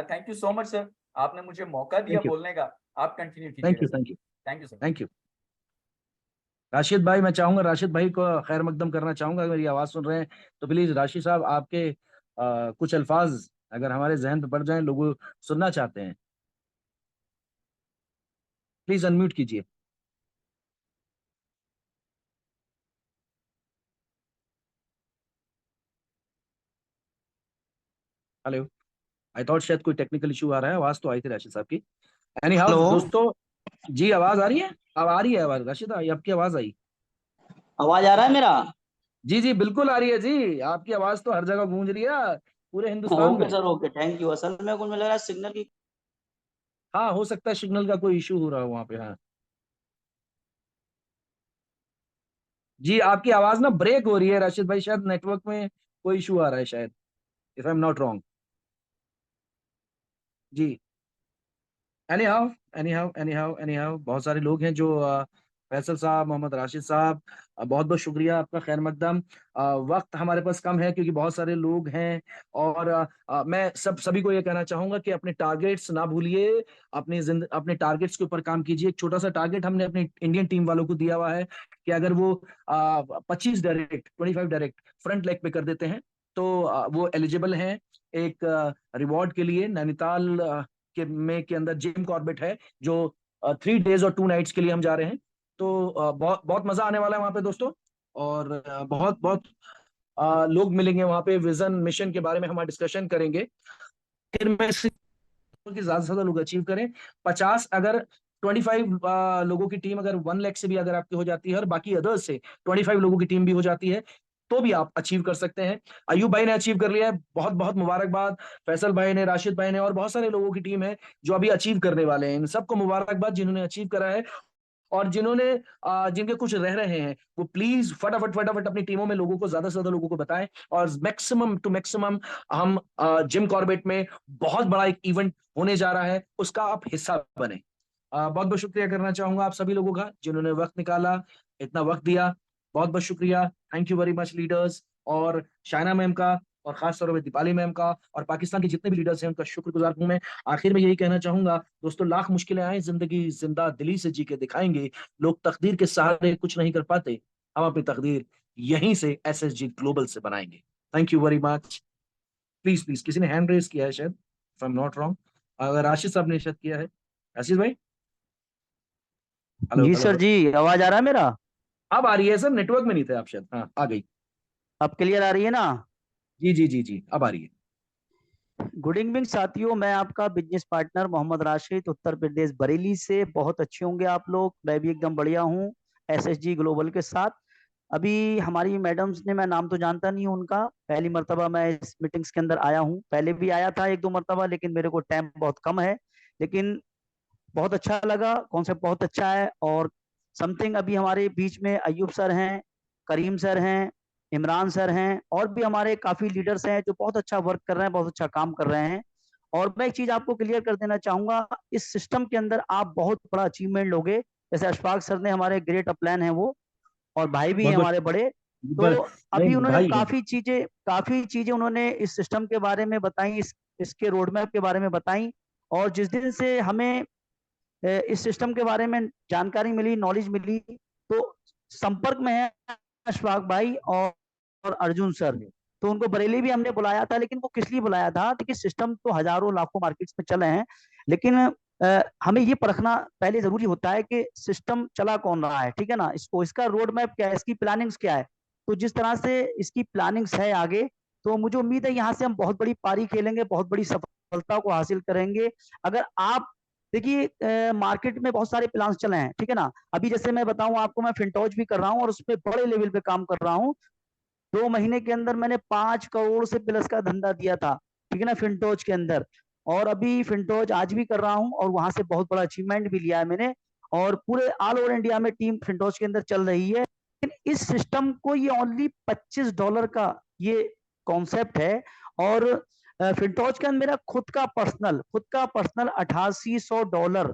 Thank you so much sir, आपने मुझे मौका दिया
थैंक यू।
बोलने का। आप कंटिन्यू
थैंक
कीजिएगा
you
sir.
Thank you.
Thank you sir.
Thank you. Rashid भाई मैं चाहूंगा, राशिद भाई को खैर मकदम करना चाहूंगा, अगर मेरी आवाज सुन रहे हैं तो प्लीज राशिद साहब आपके कुछ अल्फाज अगर हमारे जहन पे पड़ जाएं, लोग सुनना चाहते हैं, प्लीज अनम्यूट कीजिए। हेलो। आई थॉट शायद कोई टेक्निकल इशू आ रहा है, आवाज तो आई थी राशिद साहब की। एनी हाउ
हेलो,
दोस्तों, जी आवाज आ रही है? अब आ रही है आवाज राशिद, आपकी आवाज आई।
आवाज आ रहा है मेरा?
जी जी बिल्कुल आ रही है जी, आपकी आवाज तो हर जगह गूंज रही है पूरे हिंदुस्तान
ओके
में।
Sir, okay, thank you. असल में कुछ मुझे लग रहा है सिग्नल की।
हाँ हो सकता है सिग्नल का कोई इशू हो रहा है वहां पे। हाँ जी, आपकी आवाज ना ब्रेक हो रही है राशिद भाई, शायद नेटवर्क में कोई इशू आ रहा है शायद, if I am not wrong. जी एनी हाउ एनी हाउ बहुत सारे लोग हैं जो फैसल साहब, मोहम्मद राशिद साहब, बहुत बहुत शुक्रिया आपका, खैर मकदम। वक्त हमारे पास कम है क्योंकि बहुत सारे लोग हैं, और मैं सभी को ये कहना चाहूंगा कि अपने टारगेट्स ना भूलिए, अपने टारगेट्स के ऊपर काम कीजिए। एक छोटा सा टारगेट हमने अपनी इंडियन टीम वालों को दिया हुआ है कि अगर वो 25 डायरेक्ट फ्रंट लेग पे कर देते हैं तो वो एलिजिबल हैं एक रिवॉर्ड के लिए। नैनीताल के अंदर जिम कॉर्बेट है जो 3 डेज और 2 नाइट्स के लिए हम जा रहे हैं। तो बहुत बहुत मजा आने वाला है वहां पे दोस्तों, और बहुत बहुत लोग मिलेंगे वहां पे, विजन मिशन के बारे में हम डिस्कशन करेंगे। फिर मैं कि ज्यादा से ज्यादा लोग अचीव करें। 50 अगर 25 लोगों की टीम अगर 1 लाख से भी अगर आपकी हो जाती है और बाकी अदर्स से 25 लोगों की टीम भी हो जाती है तो भी आप अचीव कर सकते हैं। अयूब भाई ने अचीव कर लिया है, बहुत बहुत मुबारकबाद। फैसल भाई ने, राशिद भाई ने, और बहुत सारे लोगों की टीम है जो अभी अचीव करने वाले हैं। इन सबको मुबारकबाद जिन्होंने अचीव करा है, और जिन्होंने जिनके कुछ रह रहे हैं वो प्लीज फटाफट फटाफट अपनी टीमों में लोगों को, ज्यादा से ज्यादा लोगों को बताएं, और मैक्सिमम टू मैक्सिमम हम जिम कॉर्बेट में बहुत बड़ा एक इवेंट होने जा रहा है, उसका आप हिस्सा बने। बहुत बहुत शुक्रिया करना चाहूंगा आप सभी लोगों का जिन्होंने वक्त निकाला, इतना वक्त दिया। बहुत बहुत शुक्रिया, thank you very much leaders, और शायना मैम का, और खास तौर पर दीपाली मैम का, और पाकिस्तान के जितने भी लीडर्स हैं उनका शुक्रगुजार हूं मैं। आखिर में यही कहना चाहूंगा दोस्तों, लाख मुश्किलें आए, जिंदगी जिंदा दिली से जी के दिखाएंगे। लोग तकदीर के सहारे कुछ नहीं कर पाते, हम अपनी तकदीर यहीं से SSG ग्लोबल से बनाएंगे। Thank you very much. Please please, किसी ने हैंड रेज किया है शायद, if I am not wrong, अगर आशीष साहब ने शायद किया है। आशीष भाई, हेलो
जी
हेलो
सर,
हेलो।
जी आवाज आ रहा है मेरा?
अब आ रही है सर, नेटवर्क में नहीं थे आप शायद, हाँ आ गई।
अब क्लियर आ रही है ना?
जी जी जी जी, अब आ रही है।
गुड इवनिंग साथियों, मैं आपका बिजनेस पार्टनर मोहम्मद राशिद, उत्तर प्रदेश बरेली से। बहुत अच्छे होंगे आप लोग, मैं भी एकदम बढ़िया हूँ SSG ग्लोबल के साथ। अभी हमारी मैडम्स ने, मैं नाम तो जानता नहीं हूँ उनका, पहली मर्तबा मैं इस मीटिंग्स के अंदर आया हूँ। पहले भी आया था 1-2 मर्तबा, लेकिन मेरे को टाइम बहुत कम है। लेकिन बहुत अच्छा लगा, कॉन्सेप्ट बहुत अच्छा है। और समथिंग, अभी हमारे बीच में अयूब सर हैं, करीम सर हैं, इमरान सर हैं, और भी हमारे काफी लीडर्स हैं जो बहुत अच्छा वर्क कर रहे हैं, बहुत अच्छा काम कर रहे हैं। और मैं एक चीज आपको क्लियर कर देना चाहूंगा, इस सिस्टम के अंदर आप बहुत बड़ा अचीवमेंट लोगे। जैसे अशफाक सर ने, हमारे ग्रेट अपलैन है वो, और भाई भी हैं
बहुत बहुत
हमारे बड़े। तो अभी
नहीं
उन्होंने
भाई है।
काफी चीजें उन्होंने इस सिस्टम के बारे में बताई, इसके रोड मैप के बारे में बताई। और जिस दिन से हमें इस सिस्टम के बारे में जानकारी मिली, नॉलेज मिली, तो संपर्क में है अशफाक भाई और अर्जुन सर। तो उनको बरेली भी हमने बुलाया था, लेकिन वो किस लिए बुलाया था? देखिए, सिस्टम तो हजारों लाखों मार्केट्स में चले हैं, लेकिन हमें ये परखना पहले जरूरी होता है कि सिस्टम चला कौन रहा है, ठीक है ना। इसका रोड मैप क्या है, इसकी प्लानिंग्स क्या है। तो जिस तरह से इसकी प्लानिंग्स है आगे, तो मुझे उम्मीद है यहाँ से हम बहुत बड़ी पारी खेलेंगे, बहुत बड़ी सफलता को हासिल करेंगे। अगर आप देखिए, मार्केट में बहुत सारे प्लान्स चले हैं, ठीक है ना। अभी जैसे मैं बताऊं आपको, मैं फिनटॉच भी कर रहा हूं और उसमें बड़े लेवल पे काम कर रहा हूं। 2 महीने के अंदर मैंने 5 करोड़ से प्लस का धंधा दिया था, ठीक है ना, फिनटॉच के अंदर। और अभी फिनटॉच आज भी कर रहा हूं, और वहां से बहुत बड़ा अचीवमेंट भी लिया है मैंने। और पूरे ऑल ओवर इंडिया में टीम फिनटॉच के अंदर चल रही है। लेकिन इस सिस्टम को ये ओनली $25 का ये कॉन्सेप्ट है। और फिनटॉच के अंदर मेरा खुद का पर्सनल $8800,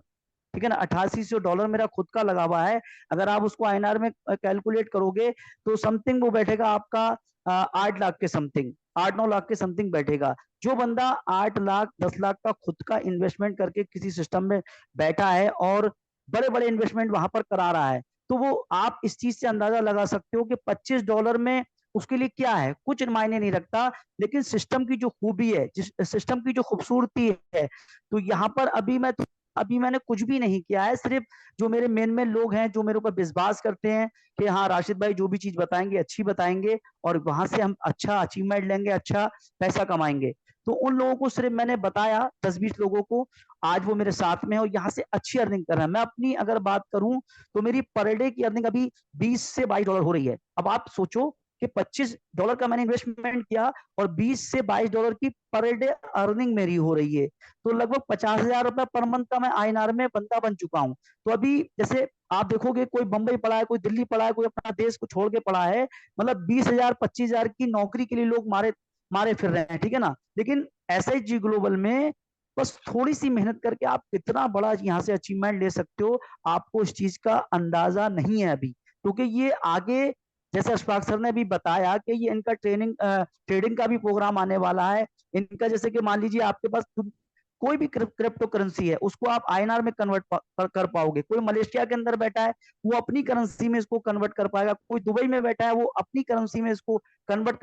ठीक है ना, $8800 मेरा खुद का लगा हुआ है। अगर आप उसको INR में कैलकुलेट करोगे तो समथिंग वो बैठेगा आपका 8 लाख के समथिंग, 8-9 लाख के समथिंग बैठेगा। जो बंदा 8 लाख 10 लाख का खुद का इन्वेस्टमेंट करके किसी सिस्टम में बैठा है और बड़े बड़े इन्वेस्टमेंट वहां पर करा रहा है, तो वो आप इस चीज से अंदाजा लगा सकते हो कि $25 में उसके लिए क्या है, कुछ मायने नहीं रखता। लेकिन सिस्टम की जो खूबी है, जिस सिस्टम की जो खूबसूरती है, तो यहाँ पर अभी मैंने कुछ भी नहीं किया है। सिर्फ जो मेरे मेन लोग हैं, जो मेरे ऊपर विश्वास करते हैं कि हाँ, राशिद भाई जो भी चीज बताएंगे अच्छी बताएंगे, और वहां से हम अच्छा अचीवमेंट लेंगे, अच्छा पैसा कमाएंगे। तो उन लोगों को सिर्फ मैंने बताया, 10-20 लोगों को। आज वो मेरे साथ में है और यहाँ से अच्छी अर्निंग कर रहे हैं। मैं अपनी अगर बात करूं तो मेरी पर डे की अर्निंग अभी $20 से $22 हो रही है। अब आप सोचो कि $25 का मैंने इन्वेस्टमेंट किया और $20 से $22 की पर डे अर्निंग मेरी हो रही है, तो लगभग 50,000 रुपए पर मंथ का मैं INR में बंदा बन चुका हूँ। तो अभी जैसे आप देखोगे कोई बंबई पड़ा है, कोई दिल्ली पड़ा है, कोई अपना देश को छोड़ के पड़ा है, मतलब 20,000 25,000 की नौकरी के लिए लोग मारे फिर रहे हैं, ठीक है ना। लेकिन SHG ग्लोबल में बस थोड़ी सी मेहनत करके आप कितना बड़ा यहाँ से अचीवमेंट ले सकते हो, आपको इस चीज का अंदाजा नहीं है अभी, क्योंकि ये आगे जैसे अशफाक सर ने भी बताया कि ये इनका ट्रेडिंग का भी प्रोग्राम आने वाला है इनका। जैसे कि मान लीजिए आपके पास कोई भी क्रिप्टो करेंसी है, उसको आप INR में कन्वर्ट कर पाओगे। कोई मलेशिया के अंदर बैठा है, वो अपनी करेंसी में इसको कन्वर्ट कर पाएगा। कोई दुबई में बैठा है, वो अपनी करेंसी में इसको कन्वर्ट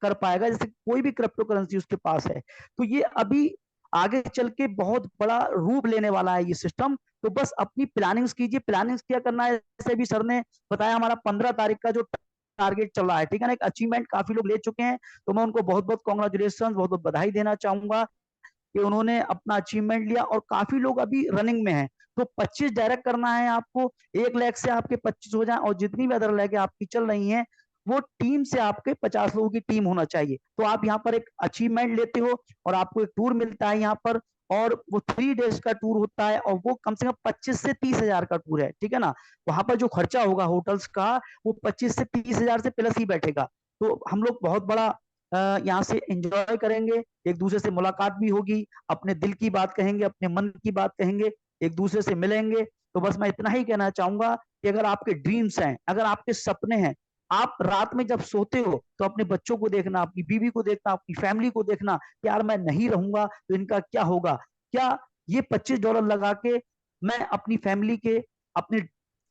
कर पाएगा, जैसे कोई भी क्रिप्टो करेंसी उसके पास है। तो ये अभी आगे चल के बहुत बड़ा रूप लेने वाला है ये सिस्टम। तो बस अपनी प्लानिंग्स कीजिए। प्लानिंग्स क्या करना है, जैसे भी सर ने बताया, हमारा 15 तारीख का जो टारगेट चल रहा है, ठीक है ना, एक अचीवमेंट काफी लोग ले चुके हैं, तो मैं उनको बहुत बहुत कॉन्ग्रेचुलेशन, बहुत बहुत बधाई देना चाहूंगा कि उन्होंने अपना अचीवमेंट लिया और काफी लोग अभी रनिंग में हैं। तो 25 डायरेक्ट करना है आपको, 1 लाख से आपके 25 हो जाए, और जितनी भी अदर लैग आपकी चल रही हैं वो टीम से आपके 50 लोगों की टीम होना चाहिए। तो आप यहाँ पर एक अचीवमेंट लेते हो और आपको एक टूर मिलता है यहाँ पर, और वो 3 डेज का टूर होता है, और वो कम से कम 25 से 30 हजार का टूर है, ठीक है ना। वहां पर जो खर्चा होगा होटल्स का, वो 25 से 30 हजार से प्लस ही बैठेगा। तो हम लोग बहुत बड़ा यहाँ से एंजॉय करेंगे, एक दूसरे से मुलाकात भी होगी, अपने दिल की बात कहेंगे, अपने मन की बात कहेंगे, एक दूसरे से मिलेंगे। तो बस मैं इतना ही कहना चाहूंगा कि अगर आपके ड्रीम्स हैं, अगर आपके सपने हैं, आप रात में जब सोते हो तो अपने बच्चों को देखना, अपनी बीवी को देखना, अपनी फैमिली को देखना कि यार मैं नहीं रहूंगा तो इनका क्या होगा। क्या ये $25 लगा के मैं अपनी फैमिली के, अपने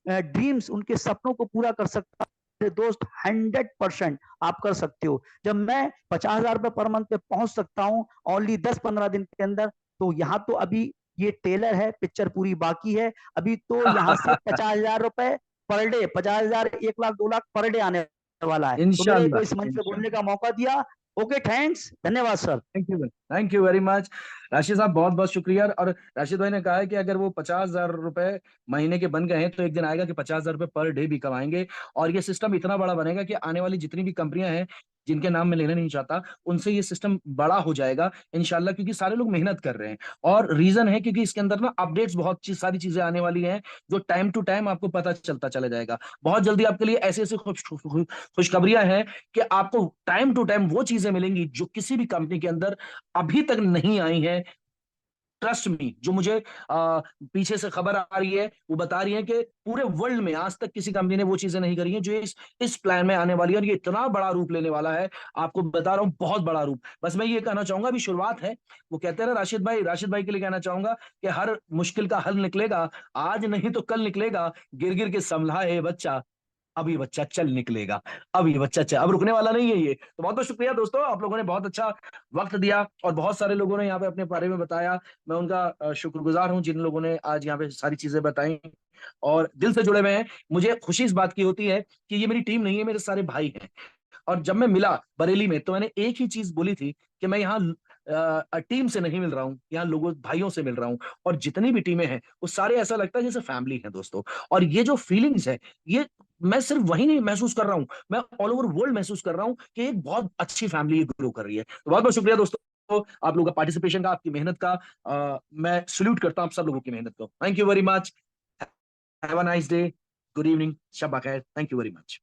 ड्रीम्स, उनके सपनों को पूरा कर सकता हूं? दोस्त 100% आप कर सकते हो। जब मैं 50,000 रुपए पर मंथ पे पहुंच सकता हूं ओनली 10-15 दिन के अंदर, तो यहाँ तो अभी ये टेलर है, पिक्चर पूरी बाकी है। अभी तो यहाँ से 50,000 रुपए per day, 50,000, 1 lakh 2 lakh per day आने वाला है। तो मेरे को
इंशाल्लाह,
इस मंच पे
इंशाल्लाह।
बोलने का मौका दिया। ओके, थैंक्स, धन्यवाद sir.
Thank you very much Rashid साहब, बहुत बहुत शुक्रिया। और राशिद भाई ने कहा है कि अगर वो 50,000 रुपए महीने के बन गए हैं, तो एक दिन आएगा कि 50,000 रुपए पर डे भी कमाएंगे। और ये सिस्टम इतना बड़ा बनेगा कि आने वाली जितनी भी कंपनियां हैं, जिनके नाम मैं लेना नहीं चाहता, उनसे ये सिस्टम बड़ा हो जाएगा इंशाल्लाह, क्योंकि सारे लोग मेहनत कर रहे हैं। और रीजन है क्योंकि इसके अंदर ना अपडेट्स, सारी चीजें आने वाली हैं, जो टाइम टू टाइम आपको पता चलता चला जाएगा। बहुत जल्दी आपके लिए ऐसी ऐसी खुशखबरियां हैं कि आपको टाइम टू टाइम वो चीजें मिलेंगी जो किसी भी कंपनी के अंदर अभी तक नहीं आई है। ट्रस्ट मी, जो मुझे पीछे से खबर आ रही है, वो बता रही है कि पूरे वर्ल्ड में आज तक किसी कंपनी ने वो चीजें नहीं करी हैं जो इस प्लान में आने वाली है। और ये इतना बड़ा रूप लेने वाला है, आपको बता रहा हूं, बहुत बड़ा रूप। बस मैं ये कहना चाहूंगा, अभी शुरुआत है। वो कहते हैं ना राशिद भाई के लिए कहना चाहूंगा कि हर मुश्किल का हल निकलेगा, आज नहीं तो कल निकलेगा। गिर गिर के संभला है बच्चा, अभी बच्चा चल निकलेगा। अभी बच्चा चल, अब रुकने वाला नहीं है ये। तो बहुत बहुत शुक्रिया दोस्तों, आप लोगों ने बहुत अच्छा वक्त दिया और बहुत सारे लोगों ने यहाँ पे अपने बारे में बताया। मैं उनका शुक्रगुजार हूँ जिन लोगों ने आज यहाँ पे सारी चीजें बताई और दिल से जुड़े हुए हैं। मुझे खुशी इस बात की होती है कि ये मेरी टीम नहीं है, मेरे सारे भाई हैं। और जब मैं मिला बरेली में, तो मैंने एक ही चीज बोली थी कि मैं यहाँ टीम से नहीं मिल रहा हूँ, यहाँ लोगों भाइयों से मिल रहा हूँ। और जितनी भी टीमें हैं वो सारे ऐसा लगता है जैसे फैमिली है दोस्तों। और ये जो फीलिंग्स है, ये मैं सिर्फ वही नहीं महसूस कर रहा हूँ, मैं ऑल ओवर वर्ल्ड महसूस कर रहा हूँ कि एक बहुत अच्छी फैमिली ग्रो कर रही है। तो बहुत बहुत शुक्रिया दोस्तों, आप लोगों का पार्टिसिपेशन का, आपकी मेहनत का। मैं सल्यूट करता हूँ आप सब लोगों की मेहनत को। Thank you very much, have a nice day, good evening, शब खैर, थैंक यू वेरी मच।